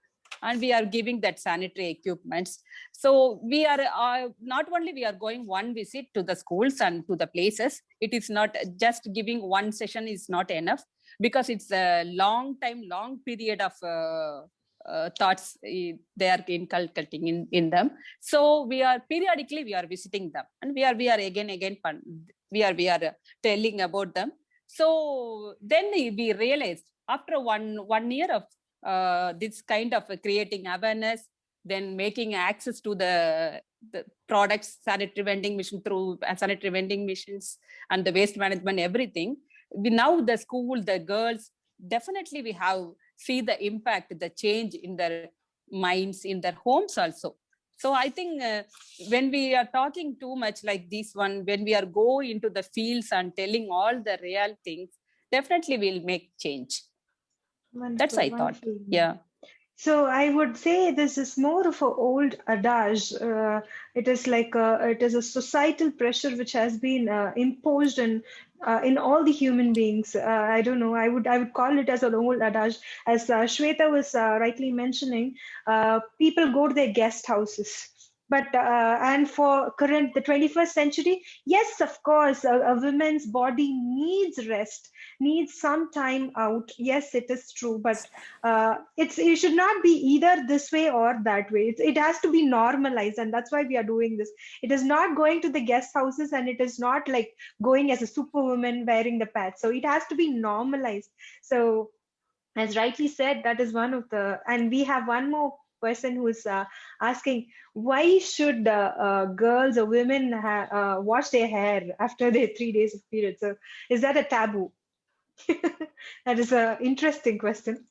And we are giving that sanitary equipments. So we are not only we are going one visit to the schools and to the places. It is not just giving one session is not enough, because it's a long period of thoughts they are inculcating in them. So we are periodically we are visiting them, and we are again we are telling about them. So then we realized after one year of this kind of creating awareness, then making access to the products, sanitary vending machine through sanitary vending machines and the waste management, everything. Now the school, the girls, definitely we have see the impact, the change in their minds, in their homes also. So I think when we are talking too much like this one, when we are going into the fields and telling all the real things, definitely we'll make change. Wonderful, that's I thought. wonderful. Yeah. So I would say this is more of an old adage. It is like it is a societal pressure which has been imposed in all the human beings. I don't know. I would call it as an old adage. As Shweta was rightly mentioning, people go to their guest houses. But and for the 21st century, yes, of course, a woman's body needs rest, needs some time out. Yes, it is true, but it should not be either this way or that way. It has to be normalized, and that's why we are doing this. It is not going to the guest houses, and it is not like going as a superwoman wearing the pads. So it has to be normalized. So as rightly said, that is one of the, and we have one more person who is asking, why should girls or women wash their hair after their 3 days of period? So is that a taboo? That is an interesting question.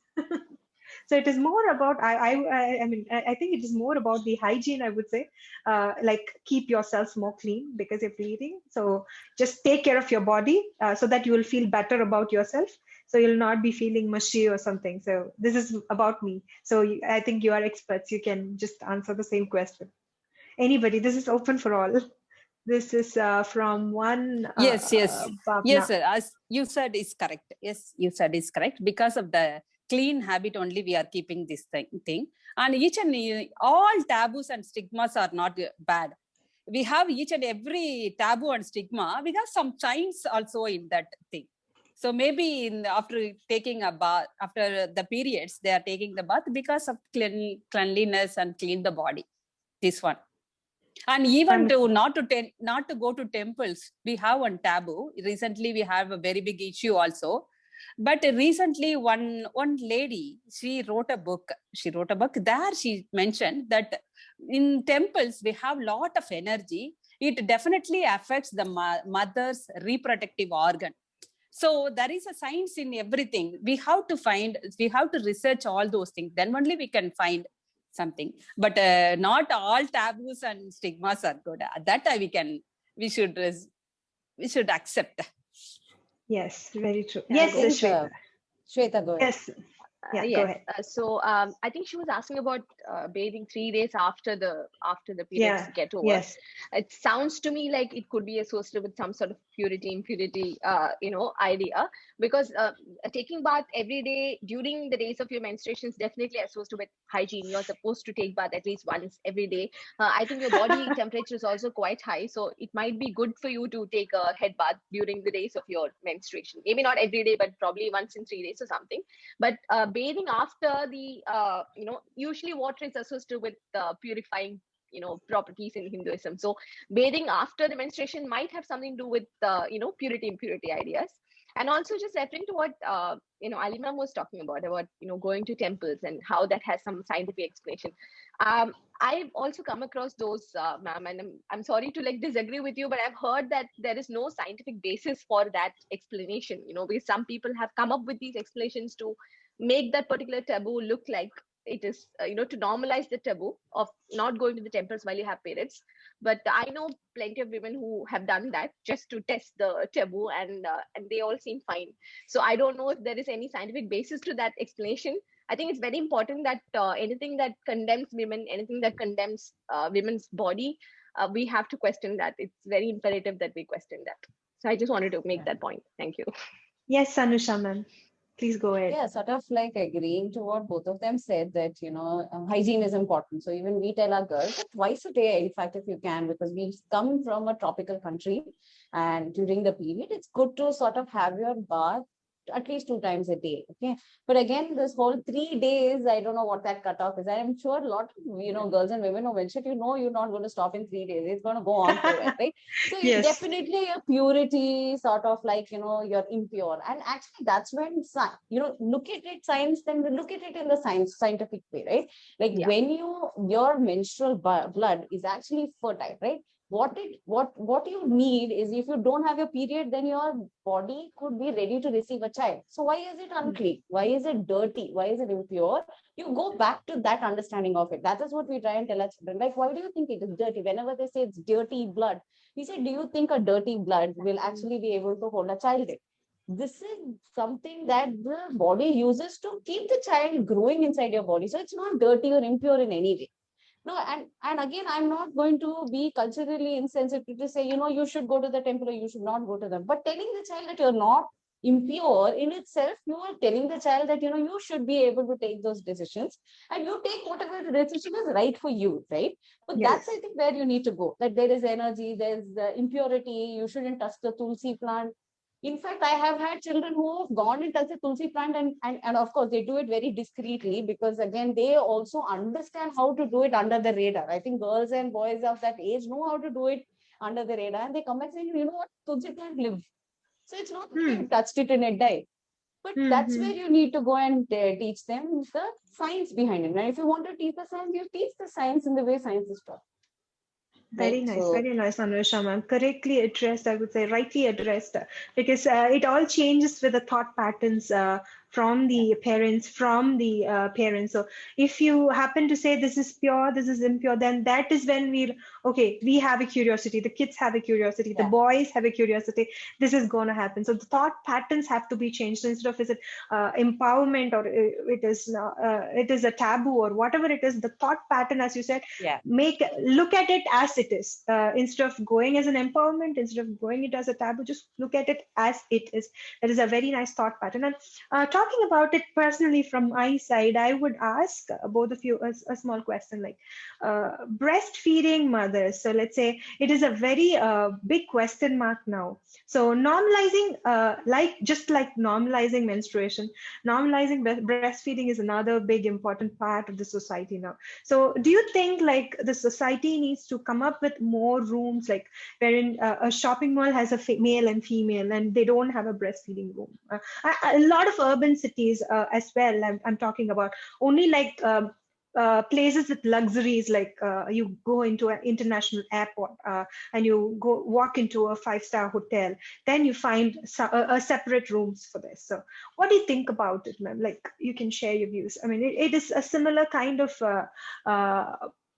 So it is more about, I mean, I think it is more about the hygiene, I would say, like keep yourself more clean because you're bleeding. So just take care of your body so that you will feel better about yourself. So you'll not be feeling mushy or something. So this is about me. So I think you are experts. You can just answer the same question. Anybody, this is open for all. This is from one. Yes, Bhavna. yes, sir. As you said is correct. Yes, you said is correct. Because of the clean habit only, we are keeping this thing. And each and all taboos and stigmas are not bad. We have each and every taboo and stigma. We have some science also in that thing. So maybe after taking a bath, after the periods, they are taking the bath because of cleanliness and clean the body. This one. And even to not to go to temples, we have one taboo. Recently, we have a very big issue also. But recently, one lady, she wrote a book. There she mentioned that in temples, we have a lot of energy. It definitely affects the mother's reproductive organ. So there is a science in everything. We have to research all those things. Then only we can find something. But not all taboos and stigmas are good. That we should accept. Yes, very true. Yeah, Yes, Shweta, go ahead. Yes. Yeah, yes. go ahead. So I think she was asking about bathing 3 days after the periods get over. Yes. It sounds to me like it could be associated with some sort of purity, impurity, idea, because taking bath every day during the days of your menstruation is definitely associated with hygiene. You're supposed to take bath at least once every day. I think your body temperature is also quite high, so it might be good for you to take a head bath during the days of your menstruation. Maybe not every day, but probably once in 3 days or something. But bathing after the, usually water is associated with purifying, properties in Hinduism. So bathing after the menstruation might have something to do with, purity, impurity ideas. And also just referring to what, Alima was talking about, going to temples and how that has some scientific explanation. I've also come across those, ma'am, and I'm sorry to disagree with you, but I've heard that there is no scientific basis for that explanation, because some people have come up with these explanations to make that particular taboo look like it is, to normalize the taboo of not going to the temples while you have periods. But I know plenty of women who have done that just to test the taboo, and they all seem fine. So I don't know if there is any scientific basis to that explanation. I think it's very important that anything that condemns women, anything that condemns women's body, we have to question that. It's very imperative that we question that. So I just wanted to make that point. Thank you. Yes, Anusha, ma'am. Please go ahead. Yeah, sort of agreeing to what both of them said, that, hygiene is important. So even we tell our girls that twice a day, in fact, if you can, because we come from a tropical country, and during the period, it's good to sort of have your bath at least 2 times a day. Okay. But again, this whole 3 days, I don't know what that cutoff is. I'm sure a lot of, girls and women who mentioned, you're not going to stop in 3 days. It's going to go on forever, right? So Yes. definitely your purity, sort of you're impure. And actually that's when, look at it science, then look at it in the scientific way, right? When your menstrual blood is actually fertile, right? What you need is, if you don't have your period, then your body could be ready to receive a child. So why is it unclean? Why is it dirty? Why is it impure? You go back to that understanding of it. That is what we try and tell our children. Why do you think it is dirty? Whenever they say it's dirty blood, we say, do you think a dirty blood will actually be able to hold a child in? This is something that the body uses to keep the child growing inside your body. So it's not dirty or impure in any way. No, and again, I'm not going to be culturally insensitive to say, you should go to the temple or you should not go to them. But telling the child that you're not impure in itself, you are telling the child that, you should be able to take those decisions, and you take whatever the decision is right for you, right? But that's, I think, where you need to go, that there is energy, there's impurity, you shouldn't touch the tulsi plant. In fact, I have had children who have gone and touched a tulsi plant, and of course, they do it very discreetly, because again, they also understand how to do it under the radar. I think girls and boys of that age know how to do it under the radar, and they come back saying, what, tulsi plant live. So it's not that you touched it and it died. But that's where you need to go and teach them the science behind it. And if you want to teach the science, you teach the science in the way science is taught. Very nice, Anusha, ma'am. Correctly addressed, I would say, rightly addressed, because it all changes with the thought patterns from the parents, So if you happen to say this is pure, this is impure, then that is when we have a curiosity. The kids have a curiosity. The boys have a curiosity. This is going to happen. So the thought patterns have to be changed. Instead of, is it empowerment, or it is a taboo, or whatever it is, the thought pattern, as you said, look at it as it is. Instead of going as an empowerment, instead of going it as a taboo, just look at it as it is. That is a very nice thought pattern. And talking about it personally from my side, I would ask both of you a small question, like breastfeeding mothers. So let's say it is a very big question mark now. So normalizing, just like normalizing menstruation, normalizing breastfeeding is another big important part of the society now. So do you think the society needs to come up with more rooms, like wherein a shopping mall has a male and female, and they don't have a breastfeeding room? A lot of urban cities as well, I'm talking about, only places with luxuries, like you go into an international airport and you walk into a 5-star hotel, then you find a separate rooms for this. So what do you think about it, ma'am? You can share your views. I mean, it is a similar kind of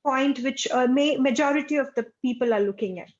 point which majority of the people are looking at.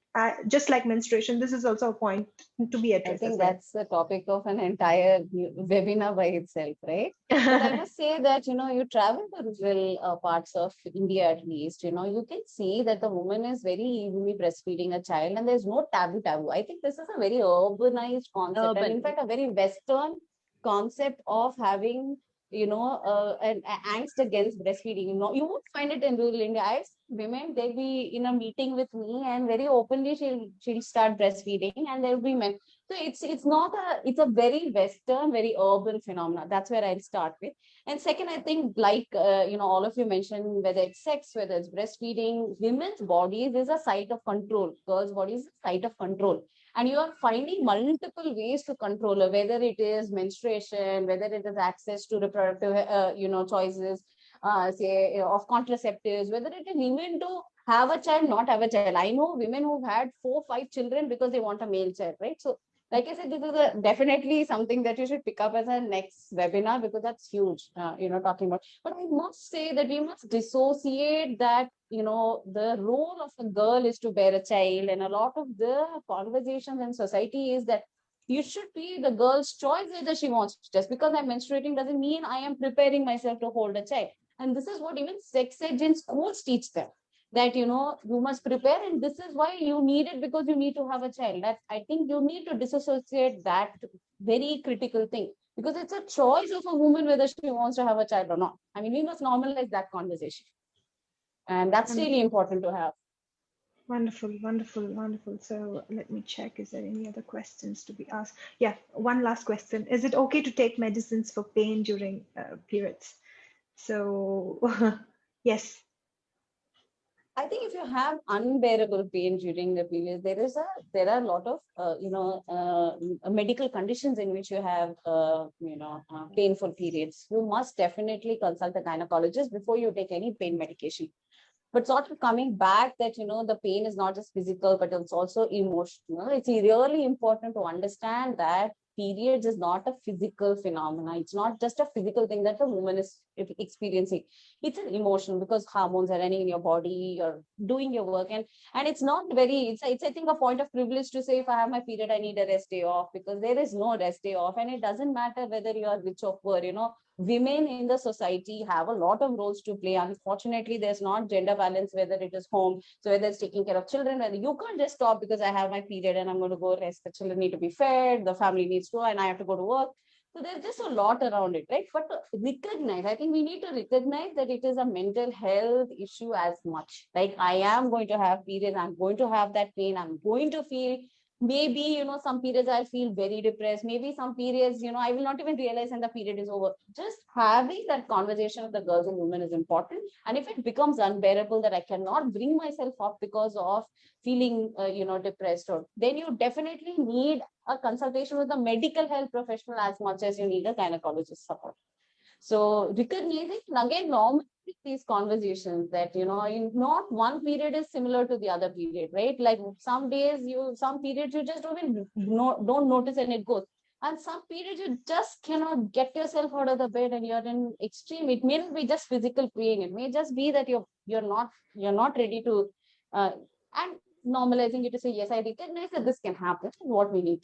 just like menstruation, this is also a point to be I addressed think as well. that's the topic of an entire webinar by itself, right? But I must say that, you travel to rural parts of India at least, you can see that the woman is very easily breastfeeding a child and there's no taboo. I think this is a very urbanized concept and in fact a very Western concept of having, an angst against breastfeeding. You won't find it in rural India. I've seen women, they'll be in a meeting with me and very openly she'll start breastfeeding and there'll be men. So it's a very Western, very urban phenomena. That's where I'll start with. And second, I think like, all of you mentioned, whether it's sex, whether it's breastfeeding, women's bodies is a site of control. Girls' bodies is a site of control. And you are finding multiple ways to control it, whether it is menstruation, whether it is access to reproductive, choices, say, of contraceptives, whether it is even to have a child, not have a child. I know women who've had 4, 5 children because they want a male child, right? So, like I said, this is definitely something that you should pick up as a next webinar because that's huge, talking about. But I must say that we must dissociate that, the role of a girl is to bear a child. And a lot of the conversations in society is that you should be the girl's choice whether she wants. Just because I'm menstruating doesn't mean I am preparing myself to hold a child. And this is what even sex ed in schools teach them, that you must prepare and this is why you need it, because you need to have a child. That I think you need to disassociate that very critical thing, because it's a choice of a woman whether she wants to have a child or not. I mean, we must normalize that conversation, and that's really important to have. Wonderful, wonderful, wonderful. So let me check, is there any other questions to be asked? Yeah, one last question. Is it okay to take medicines for pain during periods? So yes. I think if you have unbearable pain during the period, there are a lot of medical conditions in which you have painful periods. You must definitely consult a gynecologist before you take any pain medication. But sort of coming back that the pain is not just physical, but it's also emotional. It's really important to understand that periods is not a physical phenomena. It's not just a physical thing that the woman is experiencing. It's an emotion, because hormones are running in your body, you're doing your work, and it's not very, it's I think a point of privilege to say, if I have my period, I need a rest day off, because there is no rest day off. And it doesn't matter whether you are rich or poor, women in the society have a lot of roles to play. Unfortunately, there's not gender balance, whether it is home, so whether it's taking care of children, whether you can't just stop because I have my period and I'm going to go rest. The children need to be fed, the family needs to, and I have to go to work. So there's just a lot around it, right? But to recognize, I think we need to recognize that it is a mental health issue as much. Like, I am going to have periods, I'm going to have that pain, I'm going to feel, maybe, some periods I'll feel very depressed. Maybe some periods, I will not even realize when the period is over. Just having that conversation with the girls and women is important. And if it becomes unbearable that I cannot bring myself up because of feeling, depressed, or then you definitely need a consultation with a medical health professional as much as you need a gynecologist support. So recognizing, again, normally these conversations that, not one period is similar to the other period, right? Like some days some periods you just don't notice and it goes. And some periods you just cannot get yourself out of the bed and you're in extreme. It may not be just physical pain. It may just be that you're not ready to, and normalizing it to say, yes, I recognize that this can happen, what we need.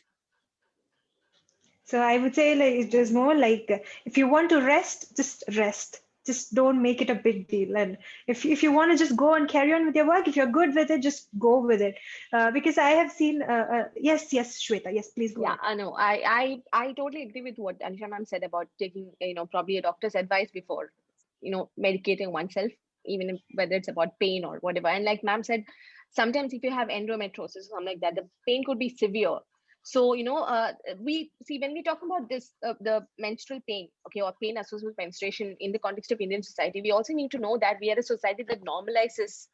So I would say, like, it is more like, if you want to rest, just rest. Just don't make it a big deal. And if you want to just go and carry on with your work, if you're good with it, just go with it. Because I have seen, yes, Shweta, yes, please go. Yeah, I know. I totally agree with what Anisha ma'am said about taking, probably a doctor's advice before, medicating oneself, even if, whether it's about pain or whatever. And like ma'am said, sometimes if you have endometriosis or something like that, the pain could be severe. So, we see when we talk about this, the menstrual pain, okay, or pain associated with menstruation in the context of Indian society, we also need to know that we are a society that normalizes,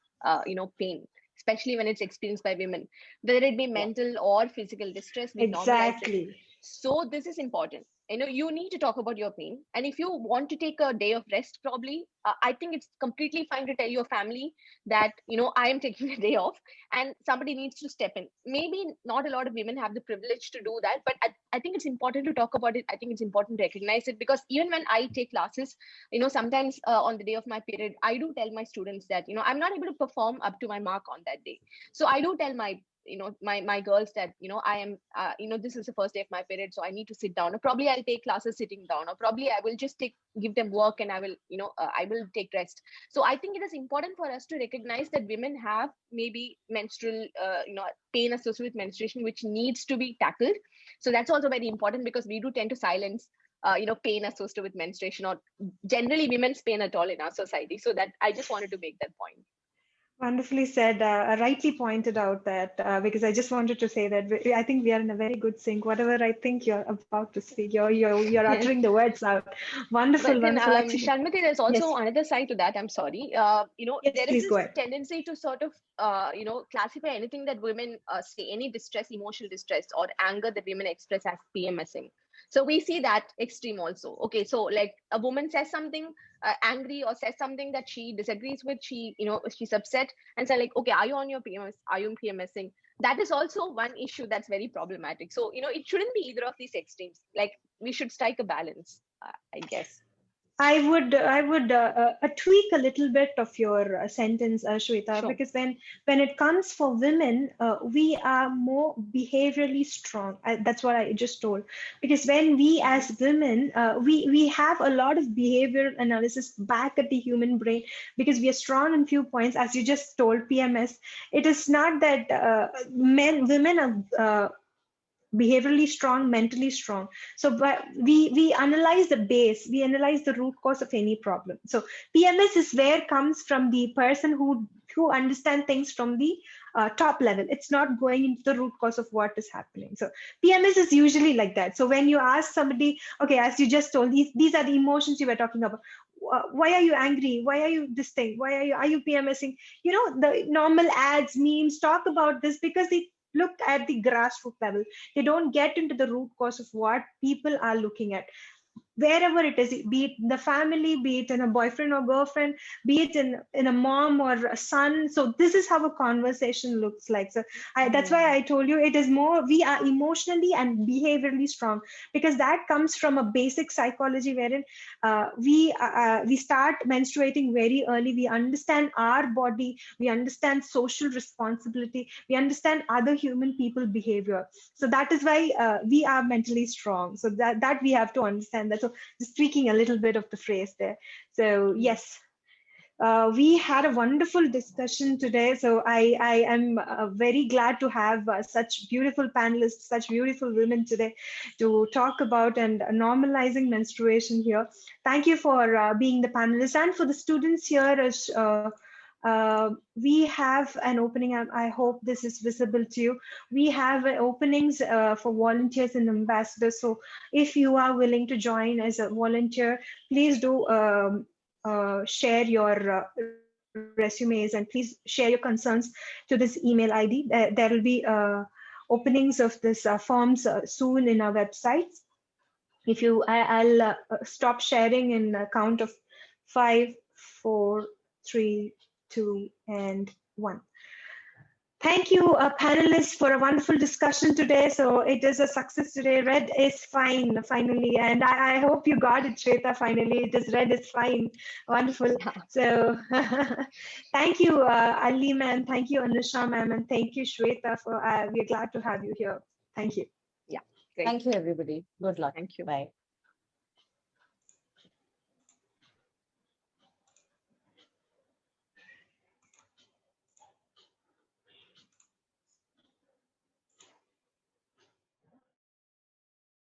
pain, especially when it's experienced by women, whether it be mental or physical distress. We normalize it. So this is important. You need to talk about your pain. And if you want to take a day of rest, probably, I think it's completely fine to tell your family that, I am taking a day off and somebody needs to step in. Maybe not a lot of women have the privilege to do that, but I think it's important to talk about it. I think it's important to recognize it, because even when I take classes, sometimes on the day of my period, I do tell my students that, I'm not able to perform up to my mark on that day. So I do tell my my girls that, I am, this is the first day of my period, so I need to sit down, or probably I'll take classes sitting down, or probably I will just give them work and I will, I will take rest. So I think it is important for us to recognize that women have maybe menstrual, pain associated with menstruation, which needs to be tackled. So that's also very important, because we do tend to silence pain associated with menstruation, or generally women's pain at all in our society. So that I just wanted to make that point. Wonderfully said. Rightly pointed out that because I just wanted to say that I think we are in a very good sync. Whatever I think you're about to speak, you're uttering the words out. Wonderful, But then, wonderful. Actually, Shanmati, there's also yes. another side to that. I'm sorry. Yes, there is please this go ahead. tendency to sort of, classify anything that women say, any distress, emotional distress or anger that women express as PMSing. So we see that extreme also. Okay, so like a woman says something angry, or says something that she disagrees with, she's upset, and say like, okay, are you on your PMS? Are you PMSing? That is also one issue that's very problematic. So, it shouldn't be either of these extremes. Like, we should strike a balance, I guess. I would tweak a little bit of your sentence, Shweta, Sure. because when it comes for women, we are more behaviorally strong. That's what I just told. Because when we as women, we have a lot of behavioral analysis back at the human brain, because we are strong in few points, as you just told, PMS. It is not that women are behaviorally strong, mentally strong. So but we analyze the base, we analyze the root cause of any problem. So PMS is where comes from the person who understand things from the top level. It's not going into the root cause of what is happening. So PMS is usually like that. So when you ask somebody, okay, as you just told, these are the emotions you were talking about. Why are you angry? Why are you this thing? Why are you PMSing? The normal ads, memes talk about this because they look at the grassroots level. They don't get into the root cause of what people are looking at. Wherever it is, be it in the family, be it in a boyfriend or girlfriend, be it in a mom or a son. So this is how a conversation looks like. So that's why I told you it is more, we are emotionally and behaviorally strong, because that comes from a basic psychology wherein we start menstruating very early. We understand our body, we understand social responsibility, we understand other human people behavior. So that is why we are mentally strong. So that we have to understand that. So just tweaking a little bit of the phrase there. So yes, we had a wonderful discussion today. So I am very glad to have such beautiful panelists, such beautiful women today to talk about and normalizing menstruation here. Thank you for being the panelists, and for the students here. We have an opening. I hope this is visible to you. We have openings for volunteers and ambassadors. So if you are willing to join as a volunteer, please do share your resumes, and please share your concerns to this email ID. There will be openings of this forms soon in our websites. If you, I'll stop sharing in a count of 5, 4, 3, 2, and 1. Thank you, panelists, for a wonderful discussion today. So it is a success today. Red is fine, finally. And I hope you got it, Shweta, finally. It is red is fine. Wonderful. So thank you, Ali, ma'am. Thank you, Anusha, ma'am. And thank you, Shweta. We're glad to have you here. Thank you. Yeah. Great. Thank you, everybody. Good luck. Thank you. Bye.